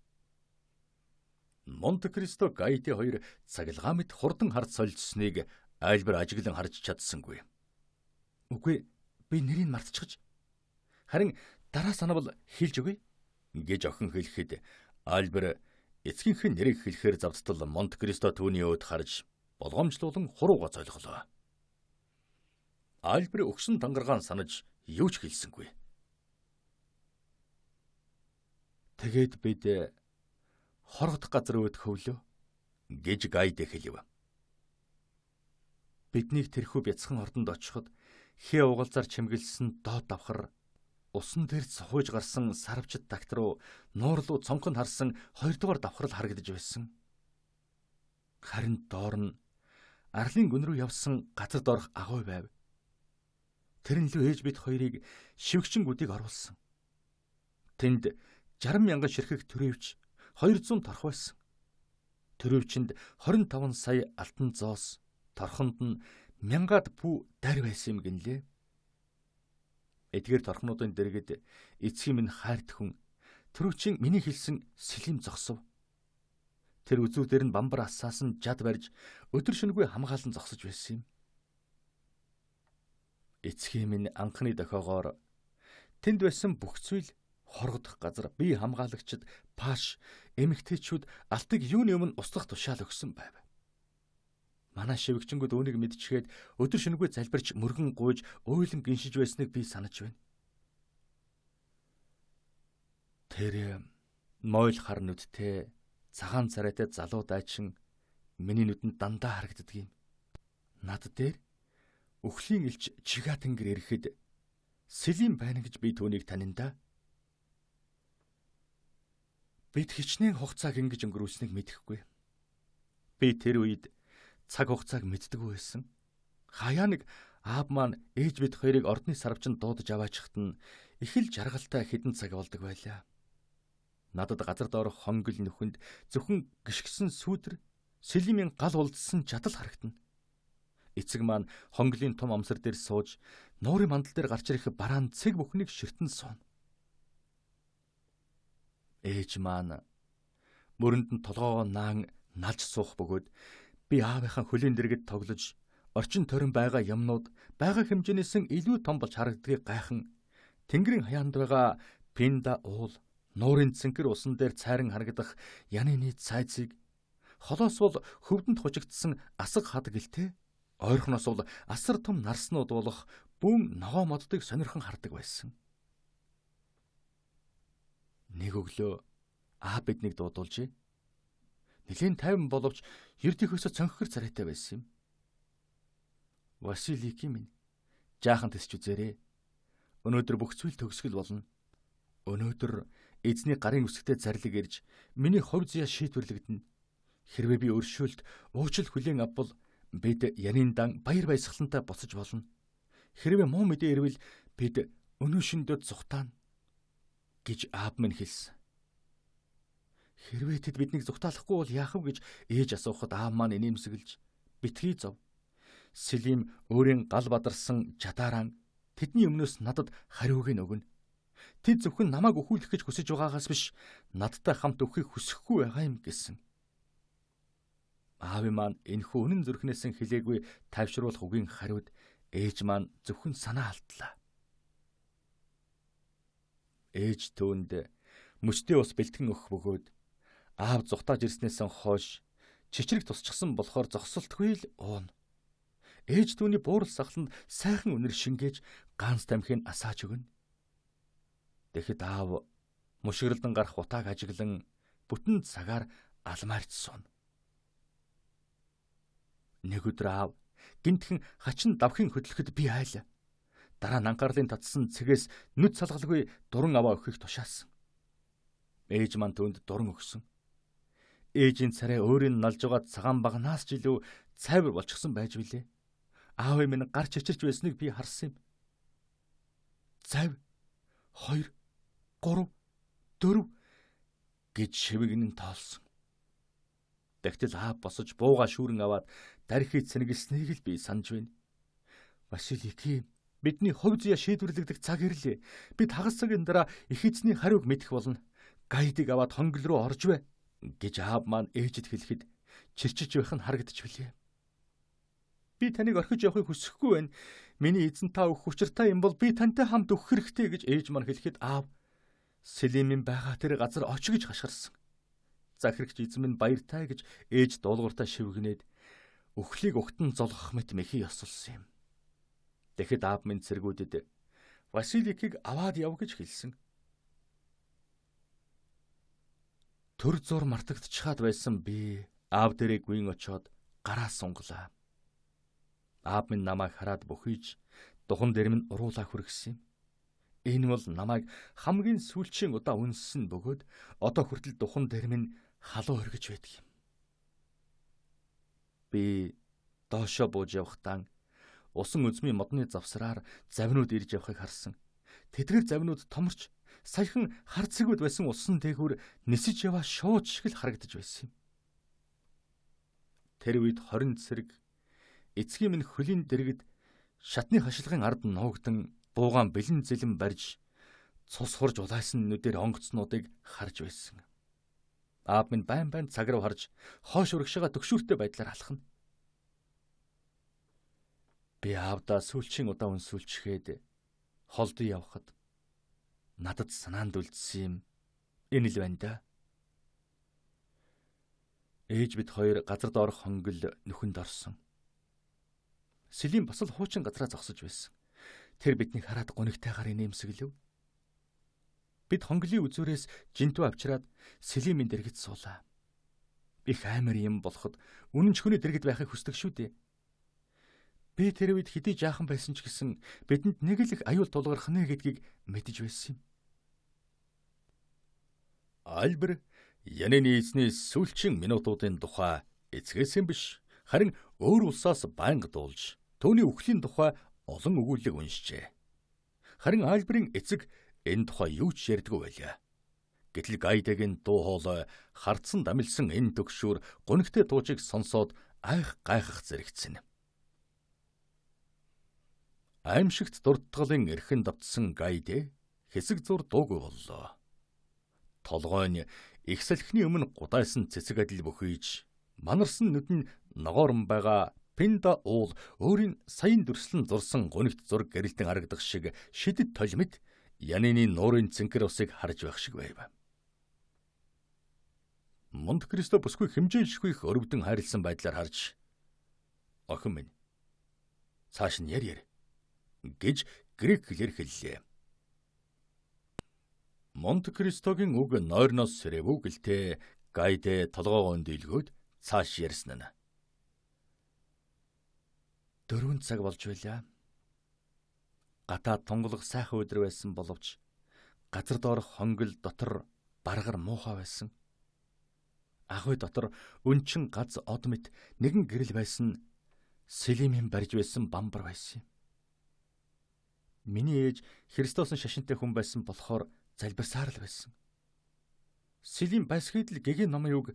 Монте Кристо Гайди хоёр цагилгаа мэт хурдан харж солилцсныг Альбер ажиглан харж чадсангүй. Үгүй, би нэрийг мартчихж. Харин дараа санавал хэлж өгье гэж охин хэлэхэд Альбер эцгийнхээ нэрийг хэлэхээр завдтал Монте Кристо түүний өөд харж болгоомжлуулан хурууга зойлголоо. Альбер өгсөн тангаргаан санаж юу ч хэлсэнгүй. Тэгээд бид хоргодох газар өөд хөвлөө гэж Гайд хэлв. Биднийг тэрхүү бяцхан ордонд очиход хээ угалзаар чимгэлсэн доод давхар усан дээр цохойж гарсан сарвчд тагт руу нуурлуу цонхонд харсан 2 дугаар давхрал харагдаж байсан. Харин доор нь арлын гүн рүү явсан газар доорх агуй байв. Тэр нь л ээж бид хоёрыг шивгчэнгүүдийг оруулсан. Тэнд 60,000 ширхэг төрөвч 200 торх байсан. Төрөвчөнд 25 сая алтан зоос, торхонд нь 1000-аад пүү дар байсан юм гинлээ. Эдгээр торхнуудын дэргэд эцгийн минь хайрт хүн төрөвчин миний хэлсэн сэлим зогсов. Тэр үзүүдээр нь бамбар асаасан жад барьж өдөр шөнөгүй хамгаалан зогсож байсан юм. Эцгийн минь анхны дохиогоор тэнд байсан бүх зүйл хоргодох газар бие хамгаалагчид паш эмэгтэйчүүд алтыг юуны өмнө устгах тушаал өгсөн байв. Манай шивгчэнгүүд үүнийг мэдчихэд өдөр шөнөгүй залбирч мөргөн гуйж уйлан гиншиж байсныг би санаж байна. Тэр мойл хар нүдтэй цагаан царайтай залуу дайчин миний нүдэнд дандаа харагддаг юм. Над дээр өхлийн элч чигатангэр ирэхэд сэлийн байна гэж би түүнийг танина. Бид хичнээн хугацааг ингэж өнгөрүүлснийг мэдэхгүй. Би тэр үед цаг хугацааг мэддэггүй байсан. Хаяа нэг аав маань ээж бид хоёрыг ордны сарвчанд дуудаж аваачихт нь их л жаргалтай хэдэн цаг болдог байлаа. Надад газар доорх хонгил нүхэнд зөвхөн гიშгсэн сүүдэр сэлимийн гал улдсан чадал харагдана. Эцэг маань хонглын том амсар дээр сууж нуурын мандал дээр гарч ирэх бараан цэг бүхнийг ширтэн сууна. Ээж маань мөрөнд нь толгоогоо наан налж суух бөгөөд би аавынхаа хөлийн дэргэд тоглож орчин тойрон байгаа юмнууд байгаа хэмжээнээс илүү том болж харагддгийг гайхан тэнгэрийн хаяанд байгаа пинда уул нуурын цэнхэр усан дээр цайран харагдах яныны цайцыг холоос бол хөвдөнд хужигдсан асаг хад гэлтэй ойрхоноос бол асар том нарснууд болох бүүн ногоо моддыг сонирхон хардаг байсан. Нэг өглөө биднийг дуудуулжээ. Нилээн тайван боловч ердийнхөөсөө цонхгөр царайтай байсан юм. Василики минь жаахан тэсч үзээрэй. Өнөөдөр бүх зүйл төгсгөл болно. Өнөөдөр эзний гарын үсгтээ зарлиг ирж миний хувь заяа шийдвэрлэгдэнэ. Хэрвээ би өршөөлт уучлал хүлээн авбал бид янын дан баяр баясгалантай буцаж болно. Хэрвээ муу мэдээ ирвэл бид өнөө шөнөд зүхтаана гэж аав минь хэлсэн. Хэрвээ тэд биднийг зүхтаалахгүй бол яах вэ гэж ээж асуухад аав маань инээмсэглэж битгий зов. Сэлим өөрийн гал бадарсан чадаараа тэдний өмнөөс надад хариуг нь өгнө. Тэд зөвхөн намайг өхүүлэх гэж хүсэж байгаагаас биш надтай хамт өхийг хүсэхгүй байгаа юм гэсэн. Аав маань энэхүү үнэн зүрхнээс хэлээгүй тайвшруулах үгийн хариуд ээж маань зөвхөн санаа алдлаа. Ээж түүнд мөчтэй ус бэлтгэн өгөх бөгөөд аав зүхтааж ирснээс хойш чичрэг тусчихсан болохоор зогсолтгүй л ууна. Ээж түүний буурал сахланд сайхан үнэр шингээж ганц тамхиг асааж өгнө. Тэгэхэд аав мушгирлдан гарах утааг ажиглан бүтэн цагаар алмаарч сууна. Нэг өдөр аав гинтхэн хачин давхин хөдлөхөд би айлаа. Дараа нь анхаарлын татсан цэгээс нүд салгалгүй дуран аваа өгөхийг тушаасан. Ээж маань түүнд дуран өгсөн. Ээжийн царай өөрийн налж байгаа цагаан багнаас ч илүү цайвар болчихсон байж билээ. Аав минь гар чичирч байсныг би харсан юм. Цайв 2 3 4 гэж шивгэн тоолсон. Тэгтэл аав босож бууга шүүрэн аваад дарихыг цэнгэлснийг л би санаж байна. Василики, бидний хувь заяа шийдвэрлэгдэх цаг ирлээ. Бид хагас цагийн дараа их эзний хариуг мэдэх болно. Гайдыг аваад хонгол руу орж бай гэж аав маань ээжэд хэлэхэд чирчиж байх нь харагдаж билээ. Би таныг орхиж явахыг хүсэхгүй байна. Миний эзэн та өгөх учиртай юм бол би тантай хамт өгөх хэрэгтэй гэж ээж маань хэлэхэд аав Сэлимийн байгаа тэр газар оч гэж хашгирсан. Захирагч эзэн минь баяртай гэж ээж дуулууртаа шивгнээд өхлийг угтан золгох мэт мэхий ёсолсон юм. Тэгэхэд аав минь цэргүүдэд Василикийг аваад яв гэж хэлсэн. Төр зур мартагдчихад байсан би аав дээрээ гүйн очоод гараа сунглаа. Аав минь намайг хараад бөхийж духан дээр минь уруулаа хүргэсэн юм. Энэ бол намайг хамгийн сүүлчийн удаа үнссэн бөгөөд одоо хүртэл духан дээр минь халуу өргөж байдаг юм. Би доошоо бууж явахдаа усан үзмийн модны завсраар завинууд ирж явахыг харсан. Тэдгэр завинууд томорч саяхан хар цэгүүд байсан усан дээгүүр нисэж яваа шууд шиг л харагдаж байсан юм. Тэр үед 20 цэрэг эцгийн минь хөлийн дэргэд шатны хашилгын ард нуугдан буугаан бэлэн зэлэн барьж цус хурж улайсан нүдээр онгоцнуудыг харж байсан. Аав минь байн цаг руу харж хоош урагшаага төгшүүртэй байдлаар алхна. Би аавдаа сүүлчийн удаа үнсүүлчихэд холдоо явхад надад санаанд үлдсэн юм. Энэ л байна да. Ээж бид хоёр газар доорх хонгил нүхэнд орсон. Сэлим бас л хуучин газраа зогсож байсан. Тэр биднийг хараад гунигтайгаар инээмсэглэв. Бид хонглын үзүүрээс жинтүү авчираад Сэлимийн дэргэд суулаа. Их аймар юм болоход үнэн ч хүний дэргэд байхыг хүсдэг шүү дээ. Би тэр үед хэдий жаахан байсан ч гэсэн бидэнд нэг л их аюул тулгарх нэ гэдгийг мэдэж байсан юм. Альбер Янины эзний сүүлчийн минутуудын тухай эцгээс юм биш, харин өөр улсаас байнга дуулж түүний үхлийн тухай олон өгүүлэг уншжээ. Харин Альберийн эцэг энэ тухай юу ч ярьдаггүй байлаа. Гэтэл Гайдагийн дуу хоолой хардсан дамилсан энэ төгшүүр гунигтай туужийг сонсоод гайхах зэрэгцэн. Аимшигт дурдтгалын эрхэн давтсан Гайдэ хэсэг зур дуугүй боллоо. толгойн их салхины өмнө гудайсан цэцэг адил бөхийж, манарсан нүд нь ногоорн байгаа Пинда уул өөрийн саяын дүрслэн зурсан гунигт зураг гэрэлтэн харагдах шиг шидэд толимит Янины нуурын цэнхэр усыг харж байх шиг байв. Монте Кристо бүсгүй хэмжээшгүй их өрөвдөн хайрлсан байдлаар харж, "Охин минь, цааш нь яр" гэж грек хэлээр хэллээ. Монте Кристогийн үг нойрноос сэрээвүү гэлтэй Гайдэ толгоогоо дийлгөөд цааш ярьсан нь. 4 цаг болж байлаа. Гадаад тунгалаг сайхан өдөр байсан боловч газар доорх хонгил дотор баргар муухай байсан. Ахуй дотор өнчин газ од мэт нэгэн гэрэл байсан, Селимийн барьж байсан бамбар байсан юм. Миний ээж Христосын шашинтай хүн байсан болохоор залбирсаар л байсан. Селим байсгээд л гэгийн номын үг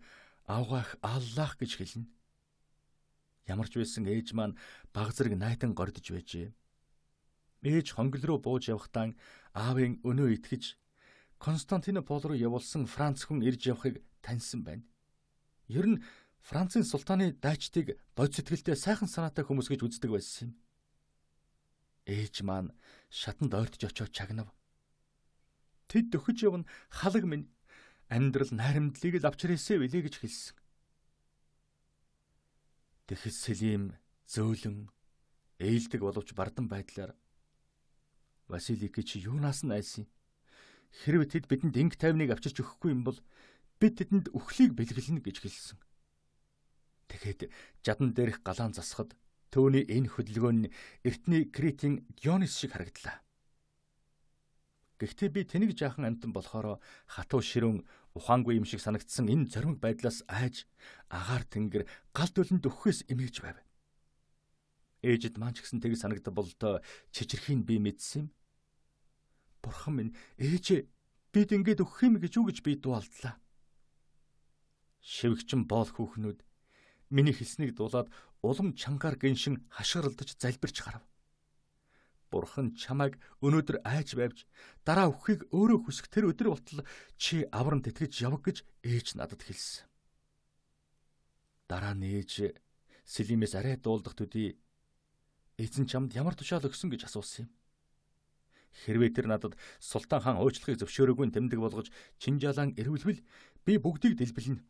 авгаах Аллах гэж хэлнэ. Ямар ч байсан ээж маань баг зэрэг найтан гордож байжээ. Ээж хонгил руу бууж явахдаа аавын өнөө итгэж Константинопол руу явуулсан Франц хүн ирж явахыг таньсан байна. Ер нь Францын султааны дайчдыг бод сэтгэлтэй сайхан санаатай хүмүүс гэж үздэг байсан юм. Ээж маань шатанд ойртож очиод чагнав. Тэд дөхөж явна халаг минь, амьдрал найрамдлыг л авчирээсэ билээ гэж хэлсэн. Тэгэхэд Селим зөөлөн ээлдэг боловч бардан байдлаар, "Василик чи юунаас нь айсан? Хэрвээ тэд бидэнд инг тайвныг авчирч өгөхгүй юм бол бид тэдэнд үхлийг бэлгэлнэ" гэж хэлсэн. Тэгэхэд жадан дээрх галаан засахад төвний энэ хөдөлгөөн нь эртний Кретийн Дионис шиг харагдлаа. Гэхдээ би тэнэг жаахан амтан болохоор хатуу ширүүн ухаангүй юм шиг санагдсан энэ зоримог байдлаас айж агаар тэнгэр галт өлөнд өгөхөөс эмгэж байв. Ээжид маань ч гэсэн тэг санагдав бололтой чичирхийн би мэдсэн юм. "Бурхан минь, ээж бид ингэж өгөх юм гэж юу гэж би дуалдлаа." Шивгчэн боол хүүхнүүд миний хэлснийг дуулаад улам чангаар гиншин хашгиралдаж залбирч гарав. "Бурхан чамайг өнөөдөр айж байвч дараа өхөхийг өөрөө хүсэх тэр өдөр болтол чи аврам тэтгэж явах" гэж ээж надад хэлсэн. Дараа нь ээж Селимээс арай дуулдах төдий "Эзэн чамд ямар тушаал өгсөн" гэж асуусан юм. Хэрвээ тэр надад Султан хаан уучлахыг зөвшөөрөөгүй тэмдэг болгож Чинжалаан ирвэлбэл би бүгдийг дэлбэлнэ.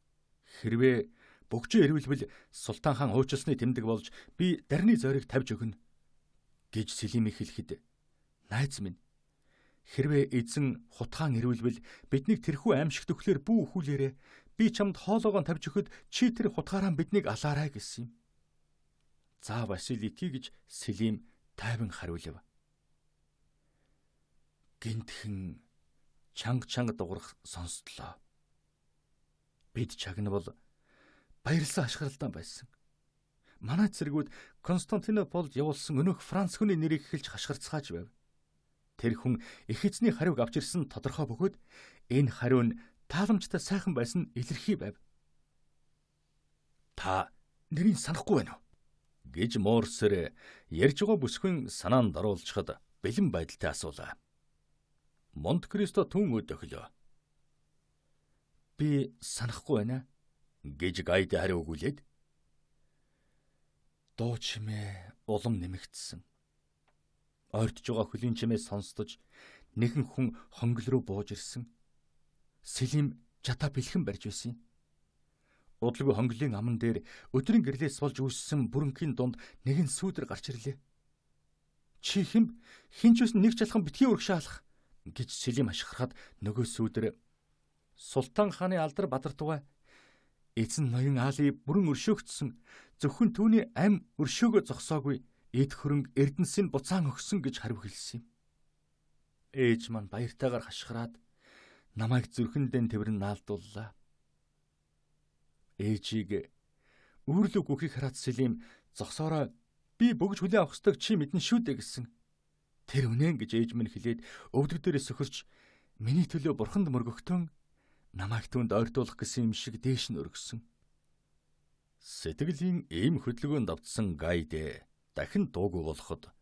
Хэрвээ бөгжөө ирвэлбэл Султан хаан уучлсны тэмдэг болж би дарны зойрыг тавьж өгнө гэж Селимийг хэлэхэд, "Найз минь, хэрвээ эзэн хутгаан ирвэлбэл биднийг тэрхүү аимшигт өгөхлөөр бүү өхүүлээрэ. Би чамд хоолоогоо тавьж өгөхөд чи тэр хутгаараа биднийг алаарай" гэсэн юм. "За Василики" гэж Селим тайван хариулв. Гинтхэн чанга дуурах сонсдлоо. Бид чагнавал баярлсан ашгаралтай байсан. Манай цэргүүд Константинополд явуулсан өнөөх Франц хүний нэрийг хэлж хашгирцгааж байв. Тэр хүн их эзний хариуг авч ирсэн тодорхой бөгөөд энэ хариу нь тааламжтай сайхан байсан илэрхий байв. "Та нэрийг санахгүй байна уу?" гэж Морсер ярьж байгаа бүсгүй санаанд оруулчихад бэлэн байдалтай асуулаа. Монте Кристо түн өдөхлөө. "Би санахгүй байна" гэж Гайдэ хариу өгүүлээд, дуу чимээ улам нэмэгдсэн. Ойртож байгаа хөлийн чимээ сонсдож нэгэн хүн хонгил руу бууж ирсэн. Селим жата бэлхэн барьж байсан юм. Удалгүй хонглын аман дээр өдрийн гэрлээс болж үүссэн бүрэнхийн дунд нэгэн сүүдэр гарч ирлээ. "Чи хэм? Хинч ус нэг чалхан битгий урагшаалах" гэж Селим ашиграхад нөгөө сүүдэр, "Султан хааны алдар бадарtuгай. Эзэн ноён Али бүрэн өршөөгдсөн. Зөвхөн түүний ам өршөөгөө зогсоогүй. Эд хөрөнгө эрдэнсийн буцаан өгсөн" гэж хариу хэлсэн юм. Ээж маань баяртайгаар хашгираад намайг зүрхэндээ тэрэн наалдууллаа. Ээжийг үүрлэг үхийг хараад Селим, "Зогсоорой. Би бөгж хүлээн авах ёстойг чи мэднэ шүү дээ" гэсэн. Тэр үнэн гэж ээж минь хэлээд өвдөг дээрээ сөхөрч, "Миний төлөө бурханд мөргөгтөн намайг түнд ойртуулах гэсэн юм шиг дээш нь өргөсөн." Сэтгэлийн ийм хөдөлгөөнд давтсан Гайдэ дахин дуугүй болоход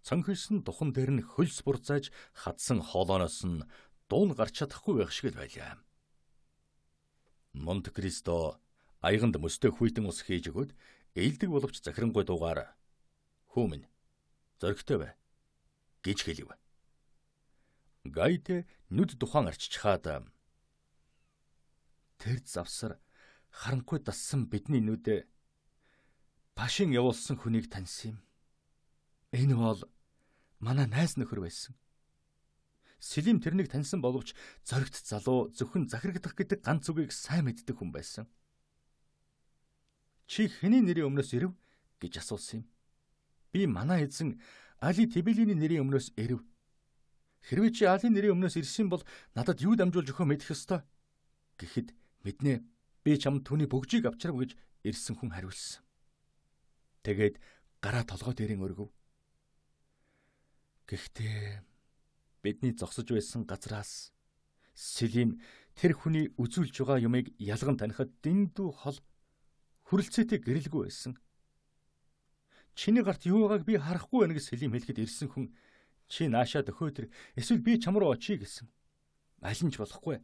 цанхилсан духан дээр нь хөлс бурзааж хадсан хоолооноос нь дуун гарч чадахгүй байх шиг л байлаа. Монте Кристо аяганд мөстэй хүйтэн ус хийж өгөөд ээлдэг боловч захирангуй дуугаар "Хүү минь, зоригтой бай" гэж хэлив. Гайд нүд тухайн арчичхаад тэр завсар харанхуй дассан бидний нүд пашин явуулсан хүнийг таньсан юм. Энэ бол манай найз нөхөр байсан. Сэлим тэрнийг таньсан боловч зоригт залуу зөвхөн захирагдах гэдэг ганц үгийг сайн мэддэг хүн байсан. "Чи хэний нэрийн өмнөөс ирэв?" гэж асуусан юм. "Би манай эзэн Али Тибелиний нэрийн өмнөөс ирэв. Хэрвээ чи Али нэрийн өмнөөс ирсэн бол надад юу дамжуулж өгөхөө мэдэх ёстой." Гэхэд "Мэднэ. Би чамд түүний бөгжийг авчрав" гэж ирсэн хүн хариулсан. Тэгээд гараа толгой дээрээ өргөв. Гэхдээ бидний зогсож байсан газраас Сэлим тэр хүний үзүүлж байгаа юмыг ялган танихад дэндүү хол хүрэлцээтэй гэрэлгүй байсан. "Чиний гарт юу байгааг би харахгүй байна" гэж Сэлим хэлэхэд ирсэн хүн "Чи наашаад өхөөдөр эсвэл би чам руу очие" гэсэн. "Аль нь ч болохгүй.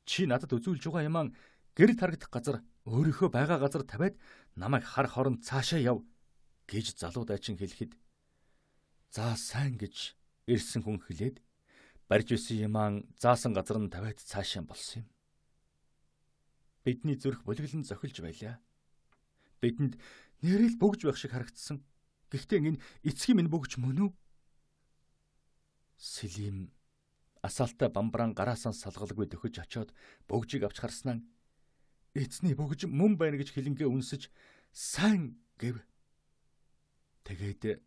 Чи надад үзүүлж байгаа юмаа гэрэл харагдах газар өөрийнхөө байгаа газар тавиад намайг хар хоронд цаашаа яв" гэж залуу дайчин хэлэхэд "За сайн" гэж ирсэн хүн хэлээд барьж исэн юмаа заасан газар нь тавиад цаашаа болсон юм. Бидний зүрх бүлэглэн зохилж байлаа. Бидэнд нэрэл бөгж байх шиг харагдсан. Гэхдээ энэ эцгийн минь бөгж мөн үү? Сэлим асаалтай бамбраан гараасаа салгалгүй дөхөж очиод бөгжийг авч харснаа "Эцний бөгж мөн байна" гэж хилэнгээ үнсэж "Сайн" гэв. Тэгээд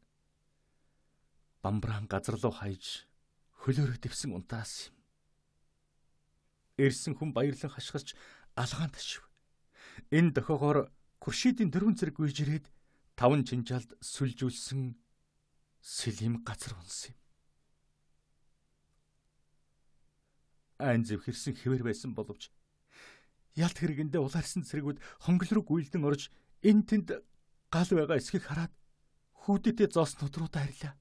бамбраан газар руу хаяж хөлөөрөө дэвсэн унтаас юм. Ирсэн хүн баярлан хашгирч алгаан ташив. Энэ дохоогоор Күршидийн 4 зэрэг гүйж ирээд 5 чинжаалд сүлжүүлсэн Сэлим газар унсан юм. Айн зэвхэрсэн хэвэр байсан боловч ялт хэрэгэндээ улаарсан цэргүүд хонгол руу гүйлдэн орж энэ тэнд гал байгаа эсхийг хараад хүүдэдээ зооснууд руу дайрлаа.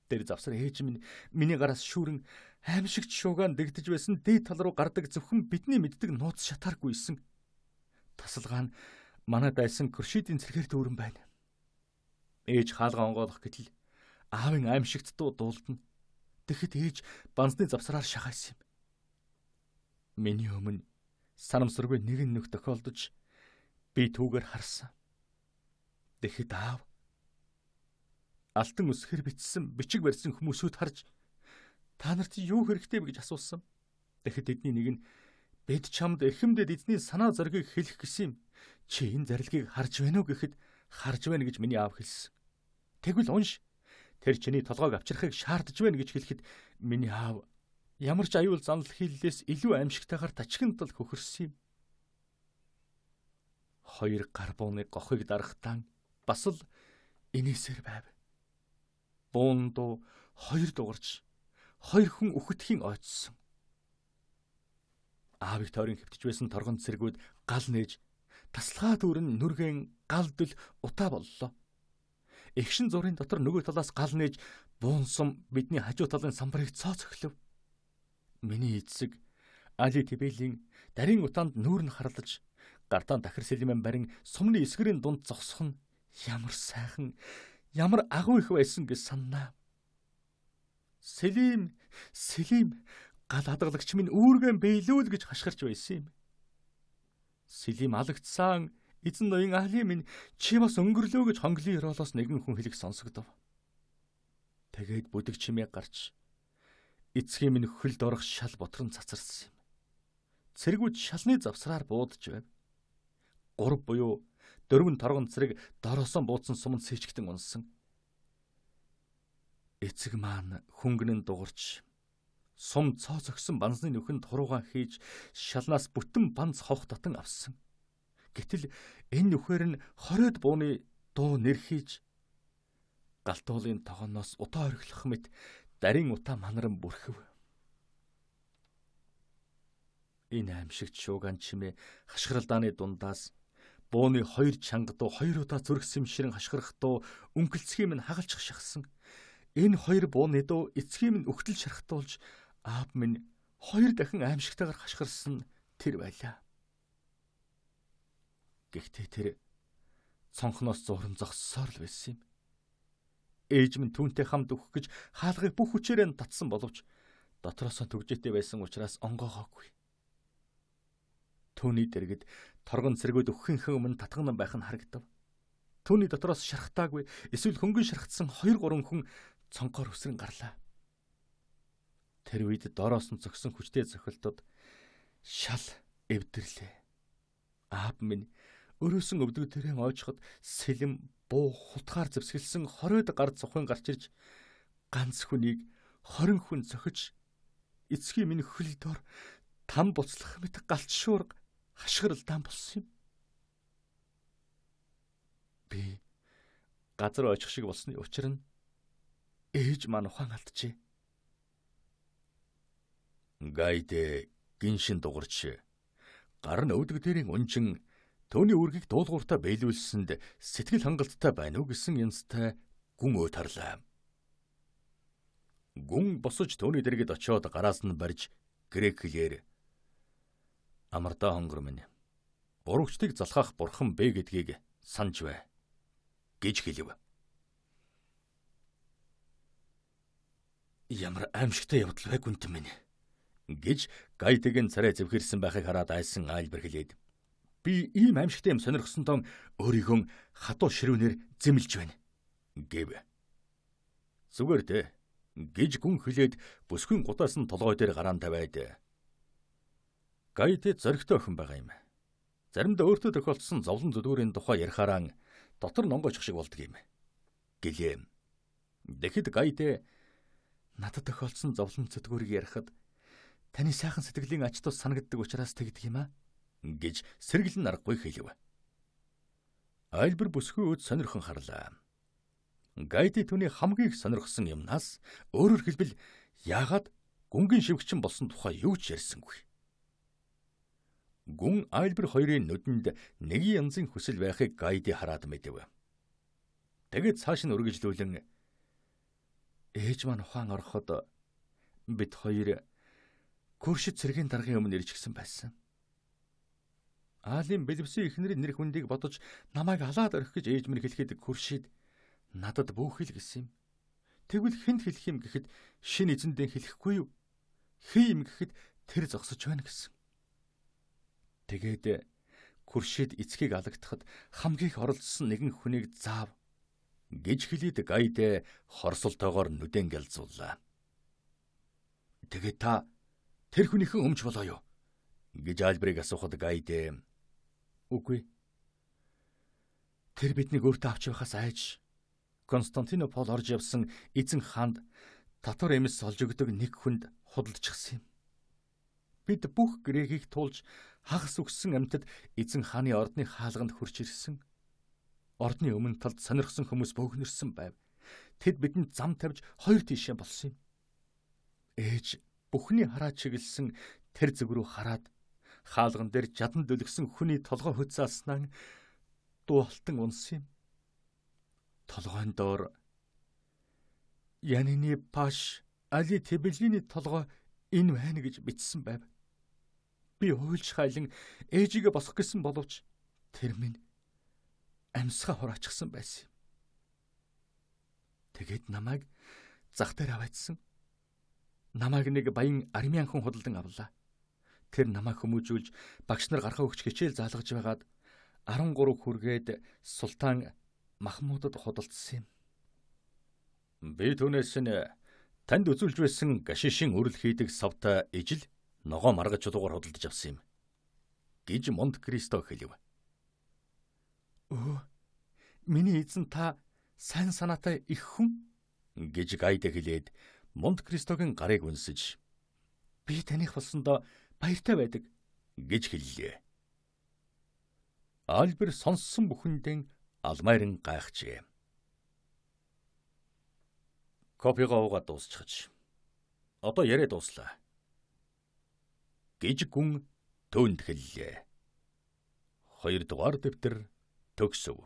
Тэр завсар ээж минь миний гараас шүүрэн аимшигт шуугаан дэгдэж байсан дээд тал руу гардаг зөвхөн бидний мэддэг нууц шатаар гүйсэн. Тасалгаа нь манай дайсан Күршидийн цэргээр дүүрэн байна. Ээж хаалгаа онгоолох гэтэл аавын аимшигт дуулдана. Тэгэхэд ээж банзны завсараар шахайсан юм. Миний өмнө санамсаргүй нэгэн нүх тохиолдож би түүгээр харсан. Тэгэхэд аав алтан үсгээр бичсэн бичиг барьсан хүмүүсүүд харж "Та нарт юу хэрэгтэй вэ" гэж асуусан. Тэгэхэд эдний нэг нь "Бид чамд эрхэмдэд эзний санаа зоригийг хэлэх гэсэн юм. Чи энэ зарилгийг харж байна уу" гэхэд "Харж байна" гэж миний аав хэлсэн. "Тэгвэл унш. Тэр чиний толгойг авчрахыг шаардж байна" гэж хэлэхэд миний аав ямар ч аюул занал хийллээс илүү аимшигтайгаар тачигнтал хөхөрсөн юм. 2 гар бууны гохыг дарахтаа бас л инээсээр байв. Буун дуу 2 дугарч 2 хүн үхэтхийн ойцсон. Аавыг тойрон хэвтэж байсан торгон цэргүүд гал нээж таслага дүүрэн нүргэн гал дөл утаа боллоо. Эгшин зургийн дотор нөгөө талаас гал нээж буунсам бидний хажуу талын самбарыг цооц өглөв. Миний эцэг Али Тибелийн дарийн утаанд нүүр нь харлаж гартаа дахир Сэлимэн барин сумны эсгэрийн дунд зогсох нь ямар сайхан, ямар агуу их байсан гэж саннаа. "Сэлим, Сэлим, гал хадгалагч минь үүргэн бэйлүүл" гэж хашгирч байсан юм. Сэлим алагдсан эзэн ноён Али минь "Чи бас өнгөрлөө" гэж хонглын ёроолоос нэгэн хүн хэлэх сонсогдов. Тэгээд бүдэг чимээ гарч эцгийн минь хөлд орох шал ботрон цацарсан юм. Цэргүүд шалны завсраар буудаж байв. 3 буюу 4 торгон цэрэг дороосон буудсан суманд сэтгтэн унсан. Эцэг маань хөнгөнөн дугарч сум цоо зогсон банзны нөхөнд хуруугаан хийж шалнаас бүтэн банз ховх татан авсан. Гэтэл энэ нөхөр нь 20-од бууны дуу нэр хийж галтуулын тогооноос утаа орхилох мэт дарийн утаа манаран бүрхэв. Энэ аимшигт шуугаан чимээ хашгиралдааны дундаас бууны 2 чанга дуу 2 удаа зүрх сэмширэн хашгирах дуу өнгөлцгийн минь хагалчих шахсан. Энэ 2 бууны дуу эцгийн минь өгтөл шархтуулж аав минь 2 дахин аимшигтайгаар хашгирсан тэр байлаа. Гэхдээ тэр цонхноос зуран зогссоор л байсан юм. Ээж минь түүнтэй хамт өгөх гэж хаалгыг бүх хүчээрээ татсан боловч дотроосоо төгжээтэй байсан учраас онгоогоогүй. Түүний дэргэд торгон цэргүүд өгөхийнхээ өмнө татган байх нь харагдав. Түүний дотроос шархтаагүй эсвэл хөнгөн шархтсан 2-3 хүн цонхоор өсрөн гарлаа. Тэр үед доороос нь зогсон хүчтэй зохилтод шал эвдэрлээ. Аав минь өрөөсөн өвдөгдөрийн ойчход сэлэм буу хутгаар зэвсгэлсэн 20-од гар цохын гарч ирж ганц хүнийг 20 хүн зохиж эцгийн минь хөлдөөр там буцлах мэт галч шуурга хашгиралдаан болсон юм. Би газар очих шиг болсны учир нь ээж маань ухаан алджээ. Гайдэ гиншин дугарч гар нь өвдөгдөрийн унжин төвний үргийг дуулууртаа биелүүлсэнд сэтгэл хангалттай байна уу гэсэн янзтай гүн өөтарлаа. Гүн босож төвний дэргэд очиод гараас нь барьж грек хэлээр амардаа хонгор минь буруучдыг залхаах бурхан бэ гэдгийг санаж бай гэж хэлв. Ямар аимшигтай явдал вэ гүнтэн минь гэж гайдгийн царай зэвхэрсэн байхыг хараад айсан айлбар хэлээд би ийм аимшигтай юм сонирхсонтон өөрийгөө хатуу ширүүнээр зэмлж байна гэв. Зүгээр дээ гэж гүн хэлээд бүсгүй гутаас нь толгой дээр гараан тавиад гайдэ зоригтой охин байгаа юм. Заримдаа өөртөө тохиолдсон зовлон зүдүүрийн тухай ярихаараа дотор нонгойч шиг болдог юм гэлээ. Тэгэхэд гайдэ надад тохиолдсон зовлон зүдгүүрийг ярихад таны сайхан сэтгэлийн ач тус санагддаг учраас тэгдэг юм аа гэж сэргэлэн аргагүй хэлв. Айлбар бүсгүй өд сонирхон харлаа. Гайдэ түүний хамгийн их сонирхсон юмнаас өөрөөр хэлбэл яагаад гүнгийн шивгчин болсон тухай юу ч ярьсангүй. Гүн айлбар хоёрын нүдэнд нэг янзын хүсэл байхыг гайдэ хараад мэдэв. Тэгээд цааш нь үргэлжлүүлэн ээж маань ухаан ороход бид хоёр Күршид цэргийн даргын өмнө ирчихсэн байсан. Аалын бэлэвсэн эхнэрийн нэр хүндийг бодож намайг алаад орхих гэж ээж минь хэлэхэд Күршид надад бүүхэл гэсэн юм. Тэгвэл хэнд хэлэх юм гэхэд шин эзэндээ хэлэхгүй юу? Хий юм гэхэд тэр зогсож байна гэсэн. Тэгээд Күршид эцгийг алагдахад хамгийн их оролцсон нэгэн хүнийг заав гэж хэлээд гайдэ хорсолтойгоор нүдэн гэлзууллаа. Тэгээд та тэр хүнийхэн өмч болоо юу гэж айлбарыг асуухад гайдэ үгүй. Тэр биднийг өөртөө авч явахаас айж Константинопол орж явсан эзэн хаанд татвар эмс олж өгдөг нэг хүнд худалдчихсан юм. Бид бүх грекийг туулж хагас өгсөн амьтад эзэн хааны ордны хаалганд хурж ирсэн. Ордны өмнө талд сонирхсон хүмүүс бөөгнөрсөн байв. Тэд бидэнд зам тавьж хоёр тишээ болсон юм. Ээж бүхний хараад чиглэсэн тэр зүг рүү хараад хаалган дээр жадан дөлгсөн хүний толгой хөцөөснаа дуалтан унсан юм. Толгойн доор Янины паш Али Тебелиний толгой энэ байна гэж бичсэн байв. Би уйлж хайлан ээжигээ босгох гэсэн боловч тэр минь амьсгаа хураачихсан байсан юм. Тэгээд намайг зах дээр аваадсан. Намайг нэг баян армян хүн худалдан авлаа. Тэр намайг хүмүүжүүлж багш нар гарахаа өгч хичээл заалгаж байгаад 13 хүргээд султан Махмудад худалдсан юм. Би түүнээс нь танд үзүүлж байсан гашишин үрэл хийдэг савта ижил ногоо маргаж чулуугаар худалдаж авсан юм гэж Монт Кристо хэлв. Миний эзэн та сайн санаатай их хүн гэж гайдэ хэлээд Монт Кристогийн гарыг үнсэж би таних болсондоо баяртай байдаг гэж хэллээ. Альбер сонссон бүхэндээ алмайран гайхжээ. Копигаа уугаад дуусчихж. Одоо яриа дууслаа гэж гүн төөнд хэллээ. 2 дугаар дэвтэр төгсөв.